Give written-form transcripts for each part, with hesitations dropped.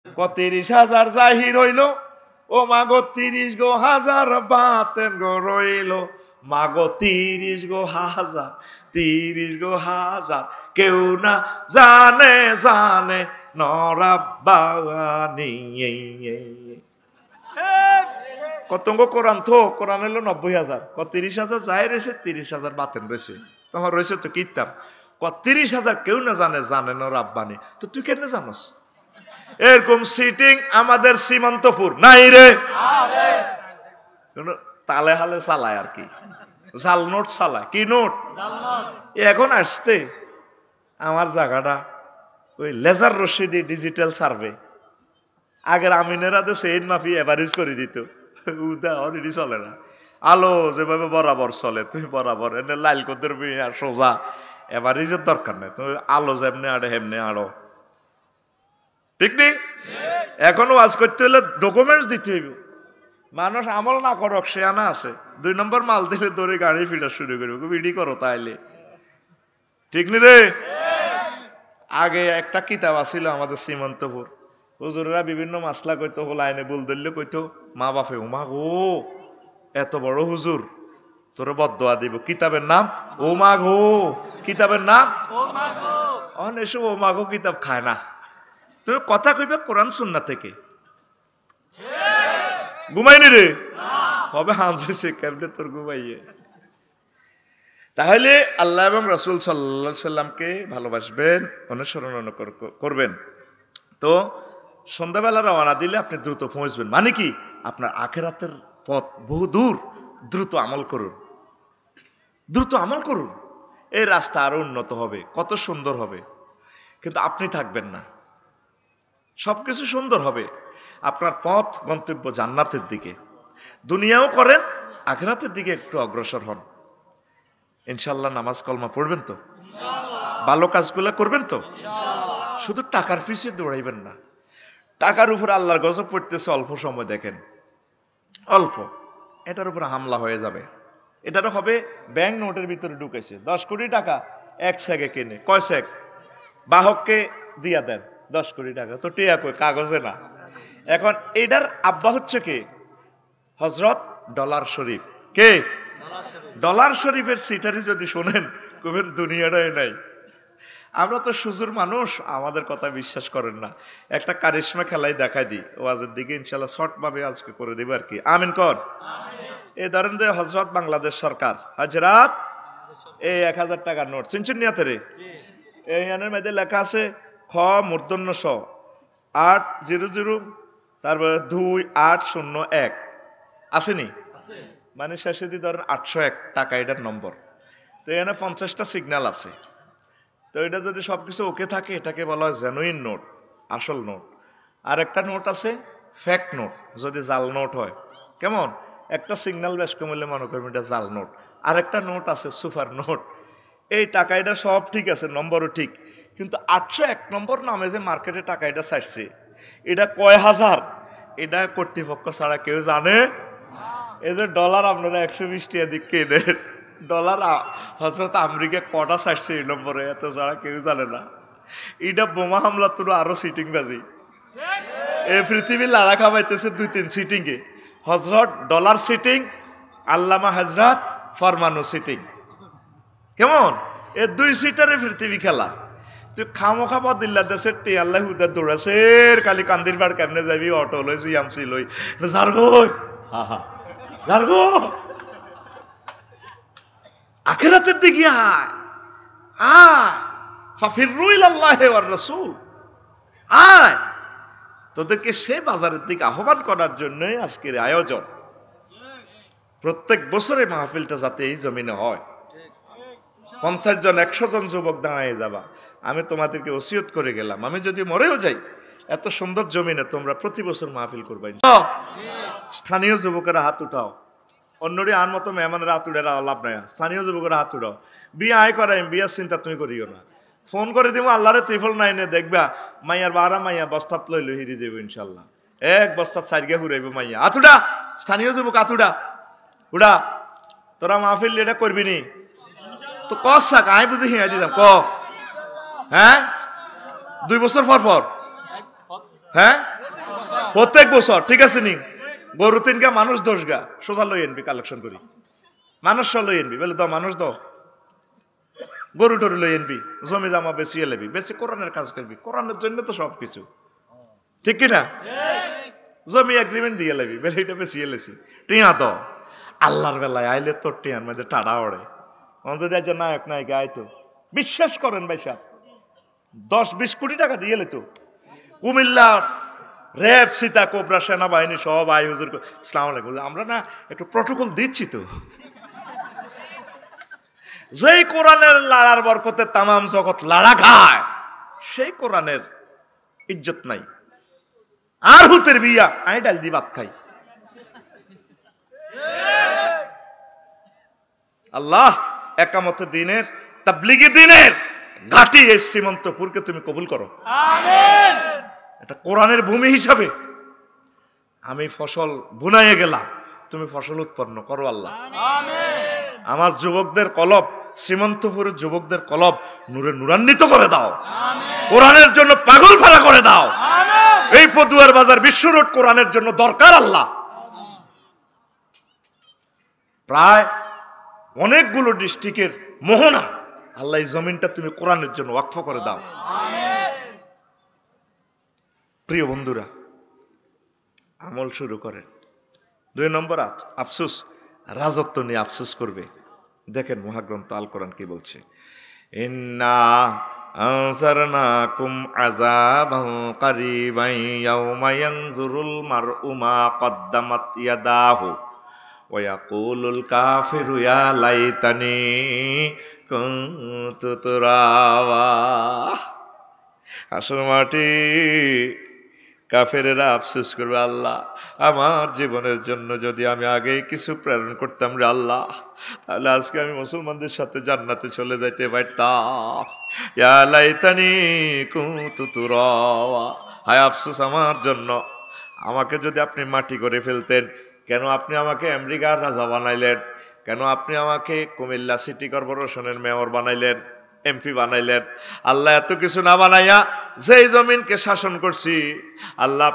ক 30,000 জাহির হইল, ও মাগো 30 গো হাজার বাতেন গো রইল, মাগো 30 গো হাজার, 30 গো হাজার, কেউ না জানে জানে নরাব্বানি। কতঙ্গ কোরআন তো কোরআন হলো 90,000, ক 30,000 জাহির রয়েছে, 30,000 বাতেন রয়েছে, তোমার রয়েছে তো কিতাব। ক 30,000 কেউ না জানে জানে নরাব্বানি, তো তুই কেন জানোস? এরকম সিটিং আমাদের সীমান্তপুর নাই রে, তালে হালে চালায় আর কি, জাল নোট চালায়। কি নোট? এখন আসতে আমার জায়গাটা ওই লেজার রশিদি ডিজিটাল সার্ভে, আগের আমিনেরা তো সেইন মাফি এভারেজ করে দিত, উদা অলরেডি চলে না। আলো যেভাবে বরাবর চলে, তুমি বরাবর এনে লাইল কদের সোজা, এভারেজের দরকার নেই, তুমি আলো যেমনি আড়ে হেমনি আড়ো, ঠিক নেই? এখনো ওয়াজ করতে হলে ডকুমেন্টস দিতে হইব। মানুষ আমল না করক সে আনা আছে, 2 নম্বর মাল দিলে দৌড়ে গাড়ি ফিরা শুরু করবে, বিডি করো তাইলে, ঠিক নি রে? আগে একটা কিতাব আছিল আমাদের সীমান্তপুর, হুজুরেরা বিভিন্ন মাসলা কইতো, লাইনে বল ধরলে কইতো মা বাপে, ও মা গো এত বড় হুজুর তোরে বদদোয়া দিব, কিতাবের নাম ও মা গো, কিতাবের নাম ও মা গো। এসব ও মা গো কিতাব খায় না, তুমি কথা কইবে কোরআন সুন্নাহ থেকে। ঘুমাইনি রে হবে হাঁসছে কেমনে তোর ঘুমাইয়ে। তাহলে আল্লাহ এবং রাসূল সাল্লাল্লাহু আলাইহি সাল্লামকে ভালোবাসবেন, অনুসরণ করবেন। তো সন্ধ্যাবেলা রওনা দিলে আপনি দ্রুত পৌঁছবেন, মানে কি আপনার আখিরাতের পথ বহু দূর। দ্রুত আমল করুন, দ্রুত আমল করুন, এই রাস্তা আরো উন্নত হবে, কত সুন্দর হবে। কিন্তু আপনি থাকবেন না, সবকিছু সুন্দর হবে, আপনার পথ গন্তব্য জান্নাতের দিকে। দুনিয়াও করেন, আখিরাতের দিকে একটু অগ্রসর হন। ইনশাল্লাহ নামাজ কলমা পড়বেন তো, ভালো কাজগুলো করবেন তো, শুধু টাকার পিছিয়ে দৌড়াইবেন না। টাকার উপর আল্লাহর গজব পড়তেছে, অল্প সময় দেখেন, অল্প, এটার উপর হামলা হয়ে যাবে। এটারও হবে ব্যাংক নোটের ভিতরে ঢুকেছে 10 কোটি টাকা, 1 সেকে কেনে, কয় সেক বাহককে দিয়া দেন 10 কোটি টাকা, তো টিয়া কই কাগজে না। এখন এটার আব্বা হচ্ছে কে? হযরত ডলার শরীফ। কে? ডলার শরীফের সিটারি যদি শোনেন কবেন দুনিয়াটাই নাই। আমরা তো সুজুর মানুষ, আমাদের কথা বিশ্বাস করেন না। একটা কারিশমা খেলাই দেখাই দিই ওয়াজের দিকে, ইনশাল্লাহ শর্ট ভাবে আজকে করে দেব আর কি। আমিন কর। এই ধরেন যে হযরত বাংলাদেশ সরকার হাজরাত এই 1000 টাকার নোট চিনছেন নিয়াতে রে, এই আনের মধ্যে লেখা আছে খ মূর্ধন্য স 800, তারপরে 2801 আসেনি, মানে শেষে দিয়ে ধরেন 801 টাকা এটার নম্বর। তো এখানে 50টা সিগন্যাল আছে। তো এটা যদি সবকিছু ওকে থাকে এটাকে বলা হয় জেনুইন নোট, আসল নোট। আর একটা নোট আছে ফেক নোট, যদি জাল নোট হয়। কেমন? একটা সিগন্যাল বেশ কমলে মনে করবেন এটা জাল নোট। আর একটা নোট আছে সুপার নোট। এই টাকা এটা সব ঠিক আছে, নম্বরও ঠিক, কিন্তু 801 নম্বর নামে যে মার্কেটে টাকা এটা ছাড়ছে, এটা কয় হাজার, এটা কর্তৃপক্ষ ছাড়া কেউ জানে? এই যে ডলার আপনারা 120 টাকা দিক কেনেন, ডলার হযরত আমেরিকা কটা ছাড়ছে এই নম্বরে, এত ছাড়া কেউ জানে না। এটা বোমা হামলা তোর আরো সিটিং বাজি, এই পৃথিবী লাড়া খাবাইতেছে 2-3 সিটিংয়ে। হযরত ডলার সিটিং, আল্লামা হযরত ফরমানো সিটিং। কেমন? এ 2 সিটারে পৃথিবী খেলা। তুই খামো খাবা দিল্লা দেশের টি আল্লাহ হুদার দৌড়াছে, কালি কান্দির বার কেমনে যাবি, অটো লই জিএমসি লই জারগো, হা হা জারগো, আখিরাতের দিকে আয়, আয় ফাফিরু ইলাল্লাহি ওয়ার রাসূল, আয়। তোদেরকে সে বাজারের দিকে আহ্বান করার জন্যই আজকের আয়োজন। প্রত্যেক বছরে মাহফিলটা যাতে এই জমিনে হয়, 50 জন 100 জন যুবক দাঁড়ায় যাবা। আমি তোমাদেরকে ওসিয়ত করে গেলাম, আমি যদি মরেও যাই এত সুন্দর জমিনে তোমরা প্রতি বছর মাহফিল করবে। স্থানীয় যুবকেরা হাত উঠাও, অন্যরে আর মতো মেহমানের হাত উঠে লাভ নাই। স্থানীয় যুবকেরা হাত উঠাও। বিয়ে আয় করাই, বিয়ার চিন্তা তুমি করিও না, ফোন করে দিব আল্লাহরে ত্রিফল নাইনে, দেখবা মাইয়ার বারা মাইয়া বস্তাত লইল হিরি যাবো ইনশাল্লাহ, 1 বস্তাত সাইডকে ঘুরাইব মাইয়া। হাত উঠা, স্থানীয় যুবক হাত উঠা, উঠা। তোরা মাহফিল এটা করবি নি তো কসাক আই বুঝে হিয়া দিতাম ক, হ্যাঁ 2 বছর পর পর হ্যাঁ প্রত্যেক বছর ঠিক আছে নি গরু তিনগা মানুষ 10 গা সোজা লই এনবি কালেকশন করি মানুষ লই এনবি বলে দাও মানুষ দাও গরু টরু লই এনবি জমি জামা বেশি এলেবি বেশি কোরআনের কাজ করবি কোরআনের জন্য তো সবকিছু ঠিক কিনা জমি এগ্রিমেন্ট দিয়ে লেবি বেলে এটা বেশি এলেছি টিয়া তো আল্লাহর বেলায় আইলে তোর টিয়ার মধ্যে টাড়া ওড়ে যদি একজন নায়ক নায়িকা আইতো বিশ্বাস করেন ভাই সাহেব 10-20 কোটি টাকা দিয়ে তো কুমিল্লা র্যাব সীতা কোবরা সেনাবাহিনী সব আই হুজুর আসসালামু আলাইকুম আমরা না একটু প্রটোকল দিচ্ছি তো যেই কোরআনের লাড়ার বরকতে তামাম জগৎ লাড়া খায় সেই কোরআনের ইজ্জত নাই আর হুতের বিয়া আই ডাল দি ভাত খাই আল্লাহ একামতে দিনের তাবলীগি দিনের ঘাটি এই শ্রীমন্তপুরকে তুমি কবুল করো আমিন এটা কোরআনের ভূমি হিসাবে আমি ফসল বুনাইয়ে গেলাম তুমি ফসল উৎপন্ন করো আল্লাহ আমিন আমার যুবকদের কলব শ্রীমন্তপুরের যুবকদের কলব নূরে নূরান্বিত করে দাও আমিন কোরআনের জন্য পাগল ফাড়া করে দাও আমিন এই পদুয়ার বাজার বিশ্ব রোড কোরআনের জন্য দরকার আল্লাহ প্রায় অনেকগুলো ডিস্ট্রিক্টের মোহনা আল্লাহ এই জমিনটা তুমি কোরআনের জন্য ওয়াকফ করে দাও আমিন প্রিয় বন্ধুরা আমল শুরু করেন 2 নম্বর আফসোস রাজত্ব নিয়ে আফসোস করবে দেখেন মহাগ্রন্থ আল কোরআন কি বলছে ইন্না আনসারনাকুম আযাবান কারীবান ইয়াওমা ইয়ানজুরুল মার'উ মা কদ্দামাত ইয়াদাহু ওয়া ইয়াকুলুল কাফিরু ইয়া লাইতানি কুনতু তুরাবা আসল মাটি কাফেরেরা আফসোস করবে আল্লাহ আমার জীবনের জন্য যদি আমি আগেই কিছু প্রেরণ করতাম রে আল্লাহ তাহলে আজকে আমি মুসলমানদের সাথে জান্নাতে চলে যাইতে পারতাম ইয়া লাইতানি কুনতু তুরাবা হায় আফসোস আমার জন্য আমাকে যদি আপনি মাটি করে ফেলতেন কেন আপনি আমাকে আমেরিকার রাজা বানাইলেন কেন আপনি আমাকে কুমিল্লা সিটি কর্পোরেশনের মেয়র বানাইলেন এমপি বানাইলেন আল্লাহ এত কিছু না বানাইয়া যেই জমিনকে শাসন করছি আল্লাহ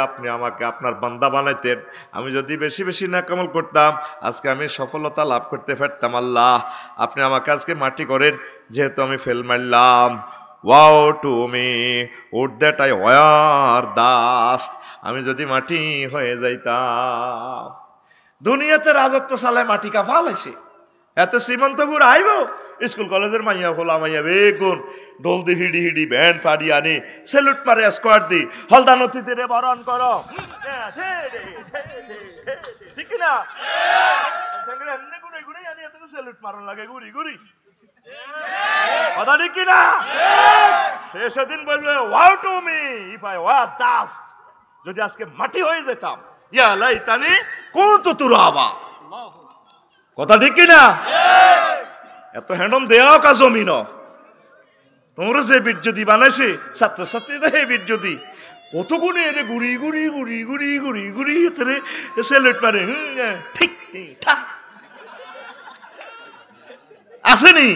আপনি আমাকে আপনার বান্দা বানাইতেন আমি যদি বেশি বেশি নেকামল করতাম আজকে আমি সফলতা লাভ করতে পারতাম আল্লাহ আপনি আমাকে আজকে মাটি করেন যেহেতু আমি ফেল মারলাম wow to me would that I were dust আমি যদি মাটি হয়ে যাইতাম দুনিয়াতে রাজত্ব চালায় মাটি কাফা লাইছে এত শ্রীমন্তপুর আইব স্কুল কলেজের মাইয়া খোলা মাইয়া বেগুন ঢোল দি হিডি হিডি ব্যান্ড ফাড়ি আনি সেলুট মারে স্কোয়াড দি হলদা নথিতে রে বরণ করো ঠিক না সেলুট মারণ লাগে গুড়ি গুড়ি কথা ঠিক কিনা সেদিন বলবে wow to me if I were dust যদি আজকে মাটি হয়ে যেতাম ইয়া লাইতানি কুনতু তুরাবা কথা ঠিক কিনা এত হ্যান্ডম দেওয়া কা জমিন তোমরা যে বীর্যদি বানাইছে ছাত্রছাত্রীদের এই বীর্যদি কত গুণে এরে গুড়ি গুড়ি গুড়ি গুড়ি গুড়ি গুড়ি এতে সেলুট মারে ঠিক ঠা আসেনি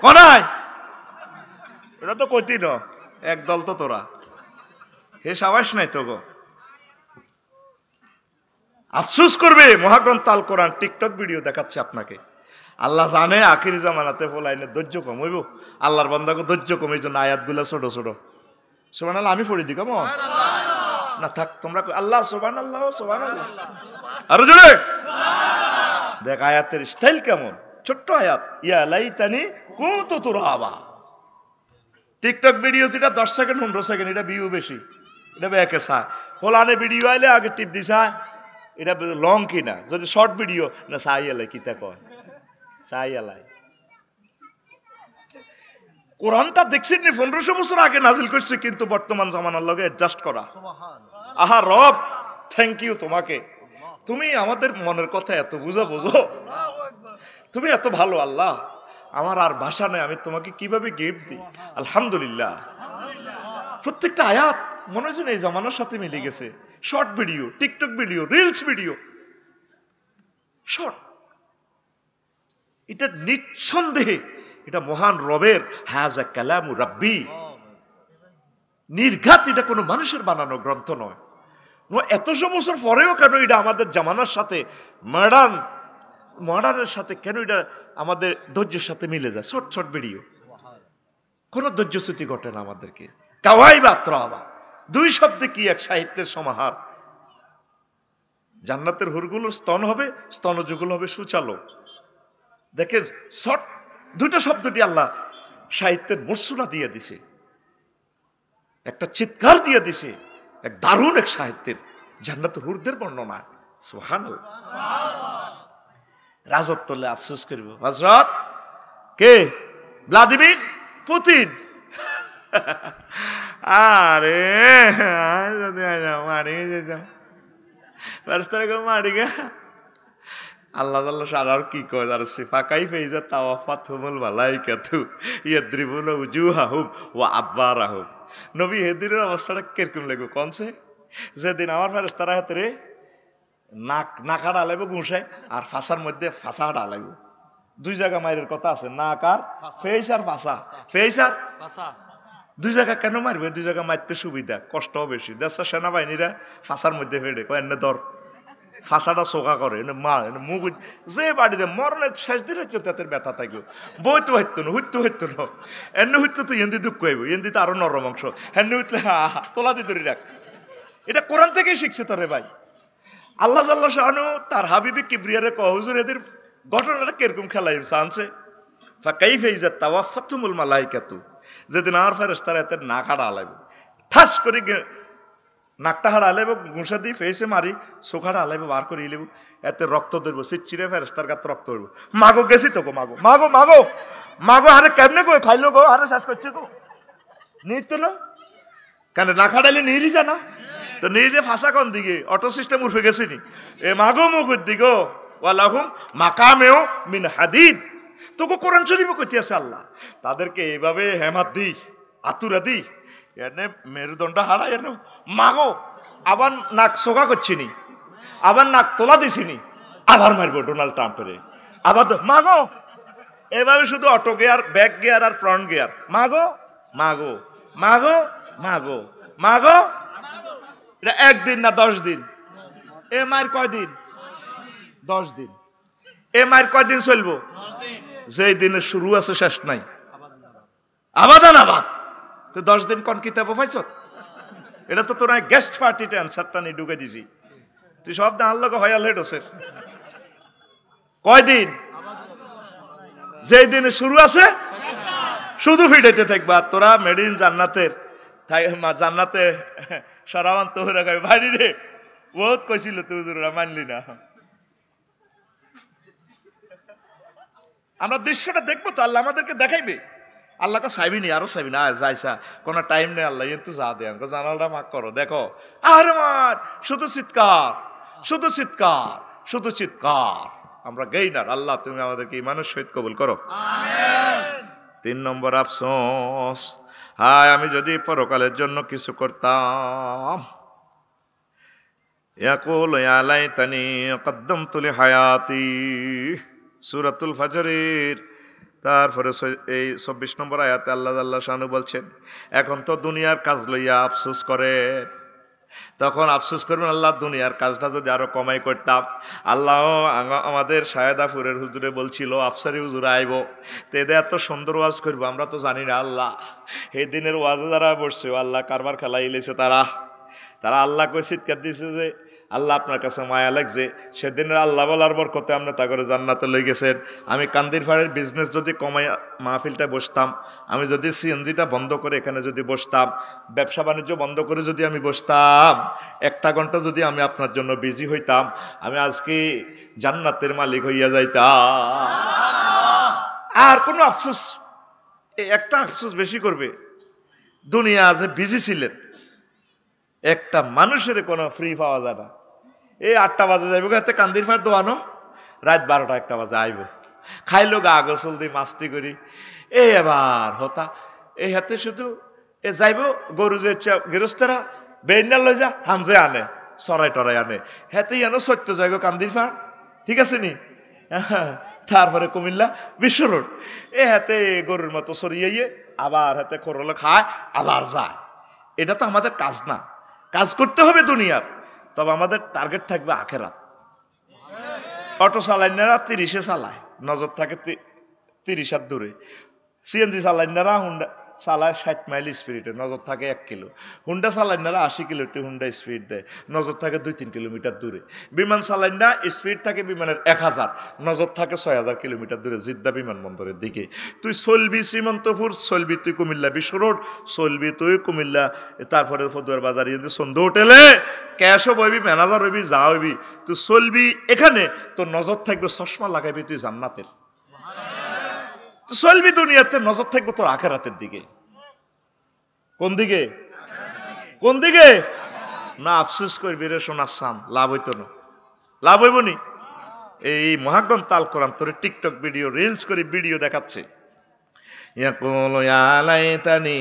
কনাই এটা তো কইতি ন একদল তো তোরা হে সাবাস নাই তো গো আফসোস করবে মহাগ্রন্থ আল কোরআন টিকটক ভিডিও দেখাচ্ছে আপনাকে আল্লাহ জানে আখিরি জামানাতে ফলাইনে ধৈর্য কম হইব আল্লাহর বান্দাকে ধৈর্য কম এই জন্য আয়াতগুলো ছোট ছোট সুবহানাল্লাহ আমি পড়ি দি কেমন না থাক তোমরা আল্লাহ সুবহানাল্লাহ সুবহানাল্লাহ আরো জোরে দেখ আয়াতের স্টাইল কেমন ছোট্ট আয়াত ইয়া লাইতানি কুনতু তুরাবা টিকটক ভিডিও যেটা 10 সেকেন্ড 15 সেকেন্ড এটা ভিউ বেশি এটা বেকে চায় ফলানে ভিডিও আইলে আগে টিপ দিছা এটা লং কিনা যদি শর্ট ভিডিও না চাই এলাই কিতা কয় চাই এলাই কোরআনটা দেখছেন নি 1500 বছর আগে নাজিল করছে কিন্তু বর্তমান জামানার লগে অ্যাডজাস্ট করা আহা রব থ্যাংক ইউ তোমাকে তুমি আমাদের মনের কথা এত বোঝো তুমি এত ভালো আল্লাহ আমার আর ভাষা নেই আমি তোমাকে কিভাবে গিফট দিই আলহামদুলিল্লাহ প্রত্যেকটা আয়াত মনে হচ্ছে এই জামানার সাথে মিলে গেছে short video TikTok video reels video short এটা নিঃসন্দেহে এটা মহান রবের হাযা কালামু রাব্বি নির্ঘাত, এটা কোনো মানুষের বানানো গ্রন্থ নয়। এতশো বছর পরেও কেন এটা আমাদের জামানার সাথে মডার্নের সাথে কেন এটা আমাদের ধৈর্যের সাথে মিলে যায়? ছোট ছোট ভিডিও, কোনো ধৈর্যচ্যুতি ঘটে না আমাদেরকে। কাওয়াই বা ত্রাবা, দুই শব্দে কি এক সাহিত্যের সমাহার। জান্নাতের হুরগুলো স্তন হবে, স্তনযুগল হবে সুচালো। দেখেন শর্ট দুটো শব্দটি আল্লাহ সাহিত্যের মর্সুলা দিয়ে দিছে, একটা চিৎকার দিয়ে দিছে, এক দারুণ এক সাহিত্যের জান্নাতের হুরদের বর্ণনা। সুবহানাল্লাহ। রাজত্ব আফসোস করব, হযরত কে? Vladimir Putin. আরে আল্লাহ আর কি কয়, আর সিফাকাই ফেইজা তাওয়াফাতহুমুল মালাইকাতু ইয়াদরিবুনা উজুহাহুম ওয়া আদবারাহুম। নবী হেদিনের অবস্থাটা কিরকম লাগবে কোনছে? যেদিন আমার ফেরেশতারা হাতে রে নাকা ডালাইব গুঁসায়, আর ফাঁসার মধ্যে ফাঁসা ডালাইব। দুই জায়গা মায়ের কথা আছে, নাক আর ফেইস আর ফাঁসা, ফেইস আর দুই জায়গা কেন মারবে? দুই জায়গা মারতে সুবিধা, কষ্টও বেশি। দেশের সেনাবাহিনীরা ফাঁসার মধ্যে ফেড়ে কয় এনে ধর, ফাঁসাটা চোখা করে, এনে মার, এনে মুখ যে বাড়িতে মরণের শেষ দিনে তাদের ব্যথা থাকবে। বই তো হইতো না, হুইতো হইতো না, এনে হইতো তো এন্দি দুঃখ হইব, এন্দি তো আরো নরম অংশ, হেন হইতলে তোলা দি ধরে রাখ। এটা কোরআন থেকেই শিখছে তোরে ভাই। আল্লাহ জাল্লাহ শাহানু তার হাবিবি কিবরিয়ারে কয়, হুজুর এদের ঘটনাটা কিরকম খেলাই আনছে? ফাকাইফা তাওয়াফাতুমুল মালাইকাতু, যেদিন আমার ফেরেশতারা এতে নাক হাড়া আলাইব, ঠাস করে নাকটা হাড়া আলাইব, গুঁসা দিয়ে ফেসে মারি, চোখ হাড়া আলাইব, বার করে ইলেব, এতে রক্ত ধরবো, চিচিরে ফেরেশতার গাতে রক্ত ধরবো। মাগো গেছি তো গো, মাগো মাগো মাগো মাগো, আরে কেমনে গো খাইলো গো, আরে শেষ করছে গো, নিত না কেন? না খাটাইলে নিয়ে জানা তো, নিয়ে যে ফাঁসা কোন দিকে? অটো সিস্টেম উঠে গেছে নি, এ মাগো মুগুর দিগো ওয়ালাহুম মাকামেও মিন হাদিদ। তোকে কোরআন শরীফে কইতে আছে আল্লাহ তাদেরকে এইভাবে হেমাত দি, আতুরা দি, এনে মেরুদণ্ড হারাই, এনে মাগো আবার নাক সোগা করছিনি, আবার নাক তোলা দিছিনি, আবার মারবো ডোনাল্ড ট্রাম্পের, আবার মাগো এভাবে শুধু অটো গিয়ার, ব্যাক গিয়ার আর ফ্রন্ট গিয়ার, মাগো মাগো মাগো মাগো মাগো। এটা একদিন না 10 দিন? এ মায়ের কয়দিন? 10 দিন। এ মায়ের কয়দিন চলবো? যেই দিনের শুরু আছে শেষ নাই, আবাদান আবাদ। তো 10 দিন কোন কিতাব পাইছ? এটা তো তোরা গেস্ট পার্টিতে অ্যান্সারটা নিয়ে ঢুকে দিছি, তুই সব দান লোক হয়া লেট হচ্ছে। কয়দিন? যেই দিনে শুরু আছে শুধু ফিটাইতে থাকবা। তোরা মেড ইন জান্নাতের জান্নাতে সারাওয়ান তোহরা গাই বাড়ি রে, বহুত কইছিল তুই হুজুররা মানলি না। আমরা দৃশ্যটা দেখবো তো, আল্লাহ আমাদেরকে দেখাইবে। আল্লাহকে চাইবিনি, আরো চাইবিনি, যাইসা কোনো টাইম নেই, আল্লাহ কিন্তু যা দেন জানালটা মাক করো, দেখো আরে মার শুধু চিৎকার, শুধু চিৎকার, শুধু চিৎকার। আমরা গেইনার, আল্লাহ তুমি আমাদেরকে ইমানের সহিত কবুল করো। 3 নম্বর আফসোস, হায় আমি যদি পরকালের জন্য কিছু করতাম। ইয়াকুল ইয়া লাইতানি কদ্দামতু লিহায়াতি, সূরাতুল ফাজরের তারপরে এই 24 নম্বর আয়াতে আল্লাহ শানু বলছেন, এখন তো দুনিয়ার কাজ লইয়া আফসোস করে, তখন আফসোস করবেন আল্লাহ দুনিয়ার কাজটা যদি আরো কমাই করতাম। আল্লাহ আমাদের শায়দাপুরের হুজুরে বলছিল আফসারি হুজুর আইব, তো এদের এত সুন্দর ওয়াজ করবো, আমরা তো জানি না। আল্লাহ এই দিনের ওয়াজে যারা বসছে আল্লাহ কারবার খেলা ইলেছে, তারা আল্লাহ কই চিৎকার দিয়েছে যে আল্লাহ আপনার কাছে মায়া লাগছে। সেদিনের আল্লাহ বলার বরকতে আপনি তা করে জান্নাতে লই গেছেন। আমি কান্দির ফাড়ের বিজনেস যদি কমাই মাহফিলটা বসতাম, আমি যদি সিএনজিটা বন্ধ করে এখানে যদি বসতাম, ব্যবসা বাণিজ্য বন্ধ করে যদি আমি বসতাম, 1 ঘন্টা যদি আমি আপনার জন্য বিজি হইতাম, আমি আজকে জান্নাতের মালিক হইয়া যাইতাম। আর কোনো আফসোস, একটা আফসোস বেশি করবে, দুনিয়া যে বিজি ছিলেন, একটা মানুষের কোনো ফ্রি পাওয়া যায় না। এই 8টা বাজে যাইব হাতে কান্দির ফাট দোয়ানো, রাত 12টা 1টা বাজে আইব, খাইলো গা গোসল দি মাস্তি করি, এই এবার হতা এই হাতে শুধু এ যাইব গরু যে গৃহস্থরা বেইনা লই যা হামজে আনে, সরাই টরাই আনে, হাতেই আনো সত্য যাইব কান্দির ফাট, ঠিক আছে নি? তারপরে কুমিল্লা বিশ্ব রোড, এ হাতে গরুর মতো সরিয়ে আবার হাতে খরলে খায়, আবার যায়। এটা তো আমাদের কাজ না, কাজ করতে হবে দুনিয়ার, তবে আমাদের টার্গেট থাকবে আখেরাত। অটো চালাইনারা 30-এ চালায়, নজর থাকে 30 হাত দূরে। সিএনজি চালাইনারা হুন্ডা চালায় 60 মাইল স্পিডে, নজর থাকে 1 কিলো। হুন্ডা চালাইনারা 80 কিলোতে হুন্ডা স্পিড দেয়, নজর থাকে 2-3 কিলোমিটার দূরে। বিমান চালাইনা স্পিড থাকে বিমানের 1000, নজর থাকে 6000 কিলোমিটার দূরে, জিদ্দা বিমানবন্দরের দিকে। তুই চলবি শ্রীমন্তপুর, চলবি তুই কুমিল্লা বিশ্ব রোড, চলবি তুই কুমিল্লা, তারপরে ফতুয়ার বাজার সন্ধ্যা হোটেলে ক্যাশও বইবি, ম্যানেজার হইবি, যা হইবি, তুই চলবি এখানে, তোর নজর থাকবে, চশমা লাগাইবি তুই জান্নাতের। তো চলবি দুনিয়াতে, নজর থাকবে তোর আখেরাতের দিকে। কোন দিকে? কোন দিকে? না আফসোস করবি রে সোনার সাম, লাভ হইতো না, লাভ হইব নি। এই মহাগ্রন্থ তাল কোরআন তোর টিকটক ভিডিও, রিলস করে ভিডিও দেখাচ্ছে, ইয়াকুলু ইয়া লাইতানি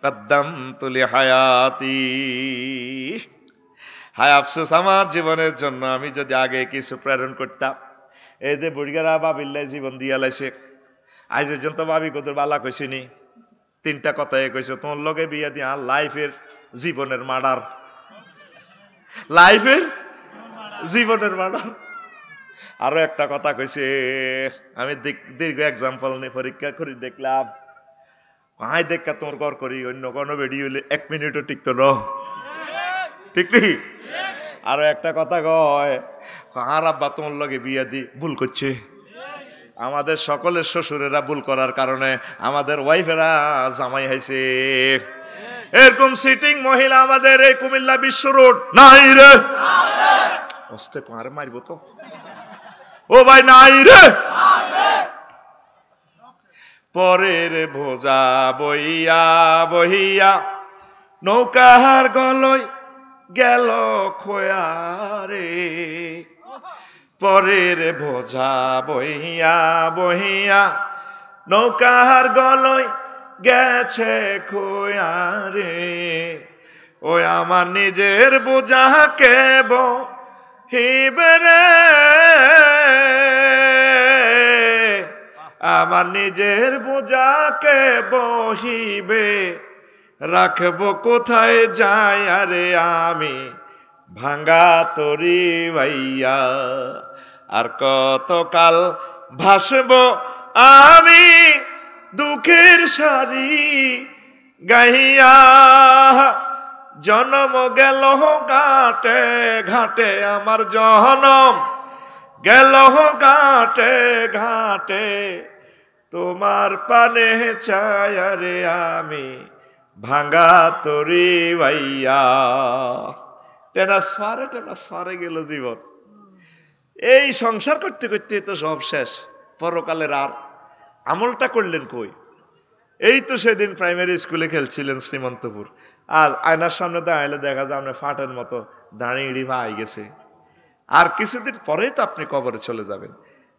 কদ্দামতু লিহায়াতি, হায় আফসোস আমার জীবনের জন্য, আমি যদি আগে কিছু প্রেরণ করতাম। এই যে বুড়িগারা বাবিল্লাই জীবন দিয়া লাইছে, আজ পর্যন্ত ভাবি কত বালা কইছিনি, 3টা কথাই কইছে, তোমার লগে বিয়া দিয়া লাইফের জীবনের মার্ডার, লাইফের জীবনের মার্ডার। আরো একটা কথা কইছে, আমি দীর্ঘ এক্সাম্পল নিয়ে পরীক্ষা করি দেখলাম, আই দেখা তোমার ঘর করি, অন্য কোনো বেডি হইলে 1 মিনিটও টিকতো না, ঠিক নেই। আরো একটা কথা কয়, আর আব্বা তোমার লগে বিয়া দি ভুল করছে। আমাদের সকলের শ্বশুরেরা ভুল করার কারণে আমাদের ওয়াইফেরা জামাই হয়েছে। এরকম সিটিং মহিলা আমাদের এই কুমিল্লা বিশ্ব রোড নাই রে, অস্তে কার মারবো তো, ও ভাই নাই রে। পরের ভোজা বইয়া বহিয়া নৌকার গলই গেল খোয়া রে, পরের বোঝা বহিয়া বহিয়া নৌকার গলই গেছে খোয়া রে, ওই আমার নিজের বোঝা কে বহিবে রে, আমার নিজের বোঝা কে বহিবে, রাখবো কোথায় যাই আরে আমি ভাঙ্গা তরি ভাইয়া, আর কতকাল ভাসব আমি দুঃখের সারি গাইয়া, জনম গেল ঘাটে ঘাটে, আমার জনম গেল ঘাটে ঘাটে, তোমার পানে চাই আরে আমি ভাঙ্গা তরি ভাইয়া। টেনা সারে গেল জীবন। এই সংসার করতে করতে তো সব শেষ, পরকালের আর আমলটা করলেন কই? এই তো সেদিন প্রাইমারি স্কুলে খেলছিলেন শ্রীমন্তপুর, আর আয়নার সামনে দাঁড়াইলে দেখা যায় আপনার ফাটের মতো দাঁড়িয়ে ইড়ি ভাই গেছে। আর কিছুদিন পরেই তো আপনি কবরে চলে যাবেন,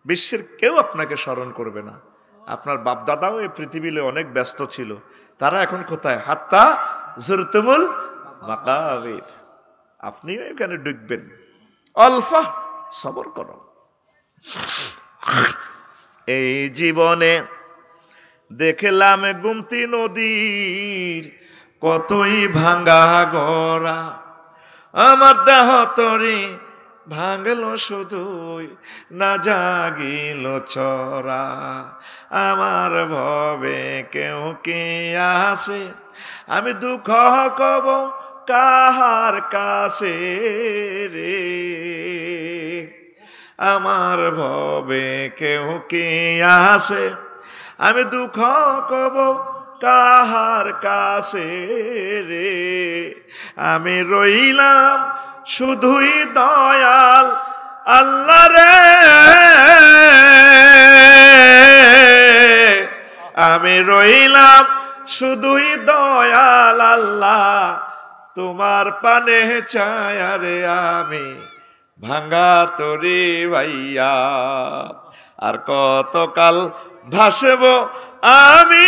বিশ্বের কেউ আপনাকে স্মরণ করবে না। আপনার বাপদাদাও এই পৃথিবীতে অনেক ব্যস্ত ছিল, তারা এখন কোথায়? হাত্তা জুরতুমুল মাকাবির, আপনিও এখানে ডুববেন। অল্পা সবর করো। এই জীবনে দেখলাম গুমতি নদীর কতই ভাঙ্গা গড়া, আমার দেহ তরি ভাঙল শুধুই না জাগিল চরা, আমার ভবে কেউ কে আসে, আমি দুঃখ কব কাহার কাছে রে, আমার ভবে কেউ কে আসে, আমি দুঃখ কব কাহার কাছে রে, আমি রইলাম শুধুই দয়াল আল্লাহ রে, আমি রইলাম শুধুই দয়াল আল্লাহ, তোমার পানে চাই রে আমি ভাঙ্গা তরি ভাইয়া, আর কতকাল ভাসব আমি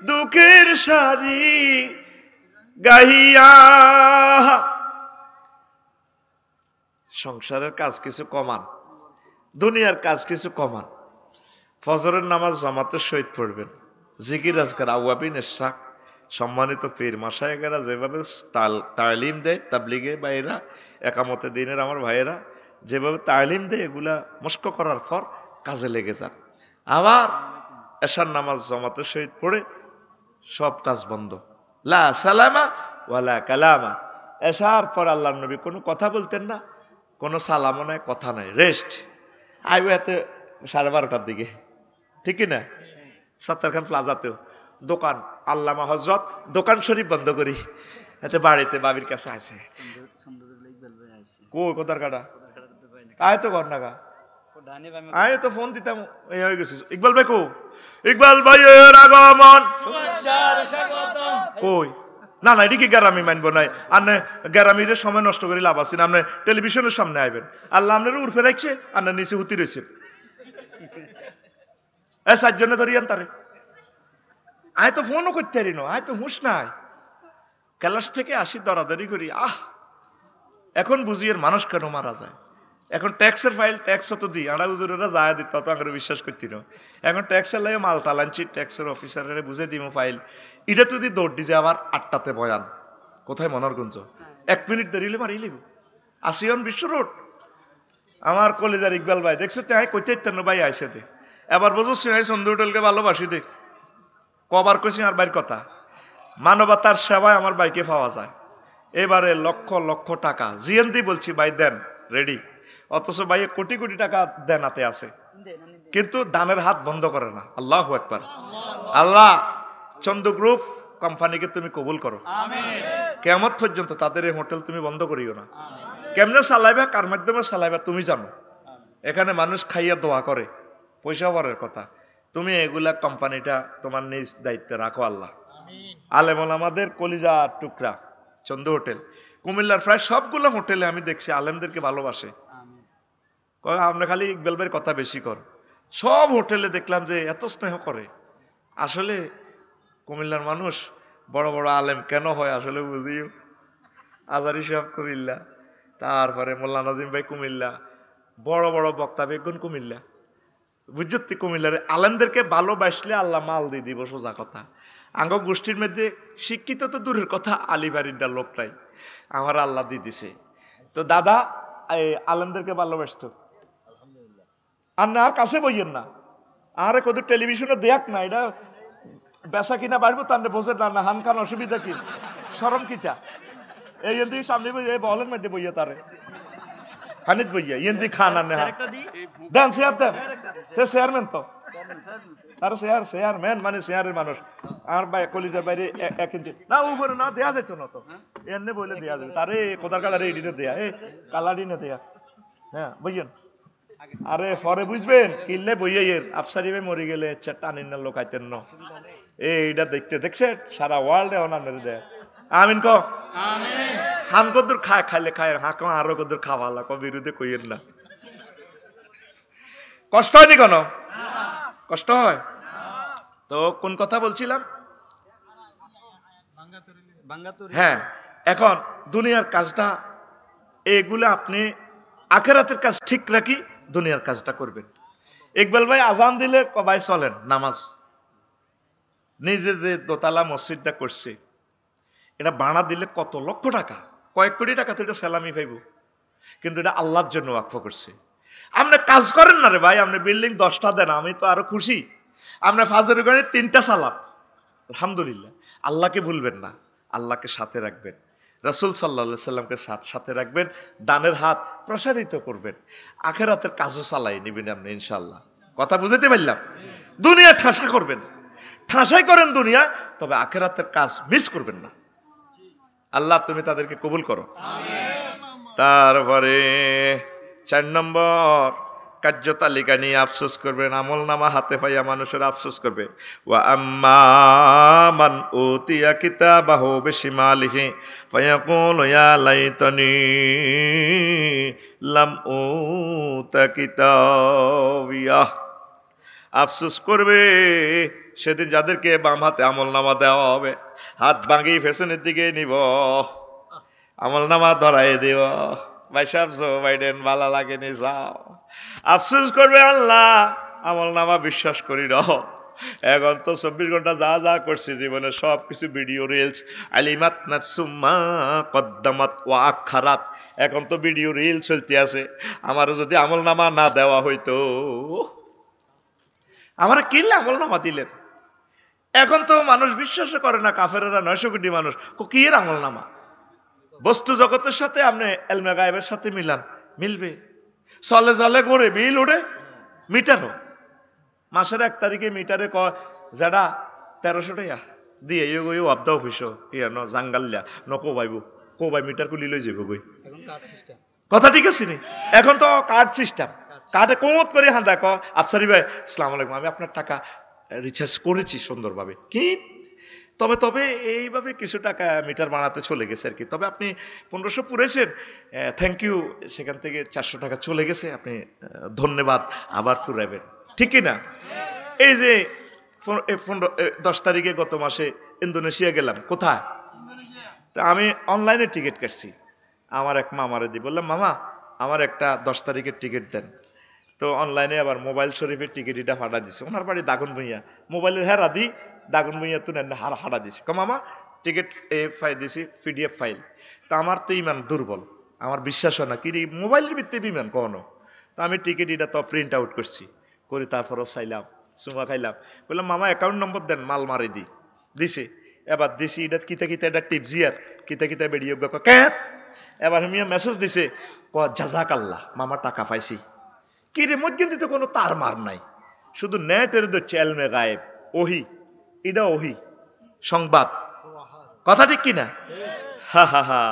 দুঃখের সারি গাইয়া। সংসারের কাজ কিছু কমান, দুনিয়ার কাজ কিছু কমান। ফজরের নামাজ জামাতের সহিত পড়বেন, জিকির আজকার আওয়াবিন ইশরাক সম্মানিত পীর মাশায়েখেরা যেভাবে তালিম দেয়, তাবলিগে ভাইয়েরা, একামতে দিনের আমার ভাইয়েরা যেভাবে তালিম দেয়, এগুলা মস্ক করার পর কাজে লেগে যান। আবার এশার নামাজ জামাতের সহিত পড়ে সব কাজ বন্ধ, লা সালামা ওয়ালা কালামা। এশার পর আল্লাহর নবী কোনো কথা বলতেন না, কোনো সালামও নাই, কথা নাই, রেস্ট। আইব এতে 12:30টার দিকে, ঠিক না? সত্তারখান প্লাজাতেও দোকান, আল্লামা হজরত দোকান শরীফ বন্ধ করি, এতে বাড়িতে বাবির কাছে আছে কই কোথার কাটা আয় তো কর না গা, আয় তো ফোন দিতাম, এই হয়ে গেছিস। ইকবাল ভাই কো, ইকবাল ভাইয়ের আগমন কই? না না, এটি কি গ্যারামি মানবো নাই, আপনি গ্যারামির সময় নষ্ট করে লাভ আছেন, আপনি টেলিভিশনের সামনে আইবেন, আল্লাহ আপনার উর্ফে রাখছে, আপনার নিচে হুতি রয়েছে, এ 7 জনে ধরিয়ান তারে। আয় তো ফোনও করতে পারি না, আয় তো হুঁশ নাই, ক্যালাস থেকে আসি দরাদরি করি। এখন বুঝি এর মানুষ কেন মারা যায়। এখন ট্যাক্সের ফাইল ট্যাক্স হতো দিই, আড়া উজুরেরা যায় দিত, তো আমার বিশ্বাস করতি না। এখন ট্যাক্সের লাগে মাল টালানছি, ট্যাক্সের অফিসারের বুঝে দিব ফাইল, এটা তুই দৌড় দিছে আবার 8টাতে বয়ান, কোথায় মনোরগঞ্জ, 1 মিনিট দেরিলে মারি লিব, আসিয়ন বিশ্ব রোড। আমার কলেজার ইকবাল ভাই দেখছো তাই কইতে ইত্যান্ন ভাই আইসে দে, এবার বুঝো সিনাই সন্ধু হোটেলকে ভালোবাসি দে, কবার কইছি আর বাইর কথা, মানবতার সেবায় আমার বাইকে পাওয়া যায়। এবারে লক্ষ লক্ষ টাকা জিএনদি বলছি ভাই দেন রেডি, অথচ ভাই কোটি কোটি টাকা দেনাতে আছে, কিন্তু দানের হাত বন্ধ করে না। আল্লাহু আকবার। আল্লাহ চন্দ্র গ্রুপ কোম্পানিকে তুমি কবুল করো, কিয়ামত পর্যন্ত তাদের এই হোটেল তুমি বন্ধ করিও না। কেমনে চালাইবা, কার মাধ্যমে চালাইবা তুমি জানো। এখানে মানুষ খাইয়া দোয়া করে, পয়সা ভরার কথা, তুমি এগুলা কোম্পানিটা তোমার নিজ দায়িত্বে রাখো। আল্লাহ আলেমন আমাদের কলিজা টুকরা চন্দ্র হোটেল, কুমিল্লার প্রায় সবগুলো হোটেলে আমি দেখছি আলেমদেরকে ভালোবাসে। আমরা খালি ইকবাল ভাইয়ের কথা বেশি কর, সব হোটেলে দেখলাম যে এত স্নেহ করে। আসলে কুমিল্লার মানুষ বড় বড় আলেম কেন হয় আসলে বুঝিও। আজারি সাহেব কুমিল্লা, তারপরে মোল্লা নাজিম ভাই কুমিল্লা, বড় বড় বক্তা বেগুন কুমিল্লা, বুঝছি কুমিল্লার আলেমদেরকে ভালোবাসলে আল্লাহ মাল দিয়ে দিব, সোজা কথা। আঙ্গ গোষ্ঠীর মধ্যে শিক্ষিত তো দূরের কথা, আলিবাড়ির লোকটাই আমার আল্লাহ দিয়ে দিছে। তো দাদা এই আলেমদেরকে ভালোবাসতো, আর না আর কাছে বইয়েন না, আরে কত টেলিভিশনে দেখ না, এটা বেচা কিনা বাড়বো তার বোঝে না, হান খান অসুবিধা কি, সরম কিতা, এই দিকে সামনে বই বলের মধ্যে বইয়া তারে হানিত বইয়া ইয়েন্দি খান আনে দেন শেয়ার দেন, সে চেয়ারম্যান তো, আরে চেয়ারম্যান মানে চেয়ারের মানুষ। আর ভাই কলিজার বাইরে 1 ইঞ্চি না উপরে না দেয়া যেত না, তো এমনি বইলে দেয়া যাবে তারে, কোথার কালার এডিনে দেয়া, এই কালারিনে দেয়া, হ্যাঁ বইয়েন। আরে পরে বুঝবেন কিনলে বইয়ে এর আফসারি ভাই মরে গেলে টানিন না লোকাইতেন না, এইটা দেখতে দেখছে সারা ওয়ার্ল্ডে অনার দেয়। আমিন ক হান কদ্দুর খায়, খাইলে খায় হাঁক আরো কদ্দুর খাওয়ালা ক বিরুদ্ধে কইয়ের না। কষ্ট হয়নি কেন? কষ্ট হয় তো। কোন কথা বলছিলাম? হ্যাঁ, এখন দুনিয়ার কাজটা এগুলো আপনি আখেরাতের কাজ ঠিক রাখি দুনিয়ার কাজটা করবেন। ইকবাল ভাই আজান দিলে ভাই চলেন নামাজ, নিজে যে দোতলা মসজিদটা করছে এটা বানা দিলে কত লক্ষ টাকা, কয়েক কোটি টাকা তো এটা সালামি পাইব, কিন্তু এটা আল্লাহর জন্য ওয়াকফ করছে। আপনি কাজ করেন না রে ভাই, আপনি বিল্ডিং 10টা দেন, আমি তো আরো খুশি। আপনার ফাজরের ওখানে 3টা সালাম, আলহামদুলিল্লাহ। আল্লাহকে ভুলবেন না, আল্লাহকে সাথে রাখবেন, রাসূল সাল্লাল্লাহু আলাইহি সাল্লামকে সাথে রাখবেন, দানের হাত প্রসারিত করবেন, আখিরাতের কাজও চালাই নেবেন আপনি ইনশাআল্লাহ। কথা বুঝতে পারলাম? দুনিয়া ঠাসা করবেন, ঠাসাই করেন দুনিয়া, তবে আখিরাতের কাজ মিস করবেন না। আল্লাহ তুমি তাদেরকে কবুল করো। তারপরে 4 নম্বর কার্য তালিকা নিয়ে আফসোস করবেন, আমল নামা হাতে পাইয়া মানুষের আফসোস করবে। ওয়া আম্মা মান উতিয়া কিতাবাহু বিশিমালিহি ফায়াকুলু ইয়া লাইতানি লাম উতা কিতাবিয়া। আফসোস করবে সেদিন যাদেরকে বাম হাতে আমল নামা দেওয়া হবে, হাত ভাঙিয়ে পেছনের দিকে নিব, আমল নামা ধরাই দিব, ভাই সাহেব জো বাইডেন ভালো লাগেনি যাও। আফসোস করবে আল্লাহ আমল নামা বিশ্বাস করি না, এখন তো 24 ঘন্টা যা যা করছি জীবনে সব কিছু ভিডিও রিলস, আলিমাত নাফসুম মা কদ্দামাত ওয়া আখারাত। এখন তো ভিডিও রিল চলতে আছে। আমার যদি আমলনামা না দেওয়া হইতো, আমার কিনলে আমলনামা দিলেন। এখন তো মানুষ বিশ্বাস করে না, কাফেরেরা 900 কোটি মানুষ, কি এর আমলনামা? বস্তু জগতের সাথে আপনি এলমে গায়েবের সাথে মিলান, মিলবে? চলে চলে করে বিল ওঠে মিটারও, মাসের 1 তারিখে মিটারে যারা 1300 টাকা দিয়ে আবদা অফিস ইয়া ন জাঙ্গাল্লা ন কোবাই মিটার কুলি লই যাব বই। কথা ঠিক আছে নি? এখন তো কার্ড সিস্টেম, কার্ডে কোমত করে হাঁদা ক আফসারি ভাই আসসালামু আলাইকুম, আমি আপনার টাকা রিচার্জ করেছি সুন্দরভাবে। কি তবে তবে এইভাবে কিছু টাকা মিটার বানাতে চলে গেছে আর কি। তবে আপনি 1500 পুরেছেন, থ্যাংক ইউ, সেখান থেকে 400 টাকা চলে গেছে, আপনি ধন্যবাদ, আবার পুরাবেন, ঠিক না? এই যে 10 তারিখে গত মাসে ইন্দোনেশিয়া গেলাম। কোথায়? তা আমি অনলাইনে টিকিট কাটছি। আমার এক মামারে দিই, বললাম মামা আমার একটা 10 তারিখের টিকিট দেন। তো অনলাইনে আবার মোবাইল শরীফের টিকিট এটা ফাটা দিছে। ওনার বাড়ি দাগন ভুঁইয়া, মোবাইলের হেরা দিই দাগন ভুঁইয়া তো নেন হারা দিছে। মামা টিকিট ফাইল দিছি PDF ফাইল। তা আমার তো ইমান দুর্বল, আমার বিশ্বাস হয় না কি মোবাইলের ভিত্তিতে বিমান কখনো। তো আমি টিকিট এটা তো প্রিন্ট আউট করছি, করে তারপরও চাইলাম, চুমা খাইলাম, বললাম মামা অ্যাকাউন্ট নম্বর দেন, মাল মারি দিছে। এবার দিছি এটা কিতা কিতা এটা টিপজিয়ার কিতা কিতা বেরিয়ে ক্যাত। এবার মিয়া মেসেজ দিছে জাজাক আল্লাহ, মামা টাকা পাইছি। কি রে মধ্যে দিতে কোনো তার মার নাই, শুধু নেটের ধরছে এলমে গায়েব, ওহি এটা ওহি সংবাদ। কথা ঠিক কিনা? হা হা হা।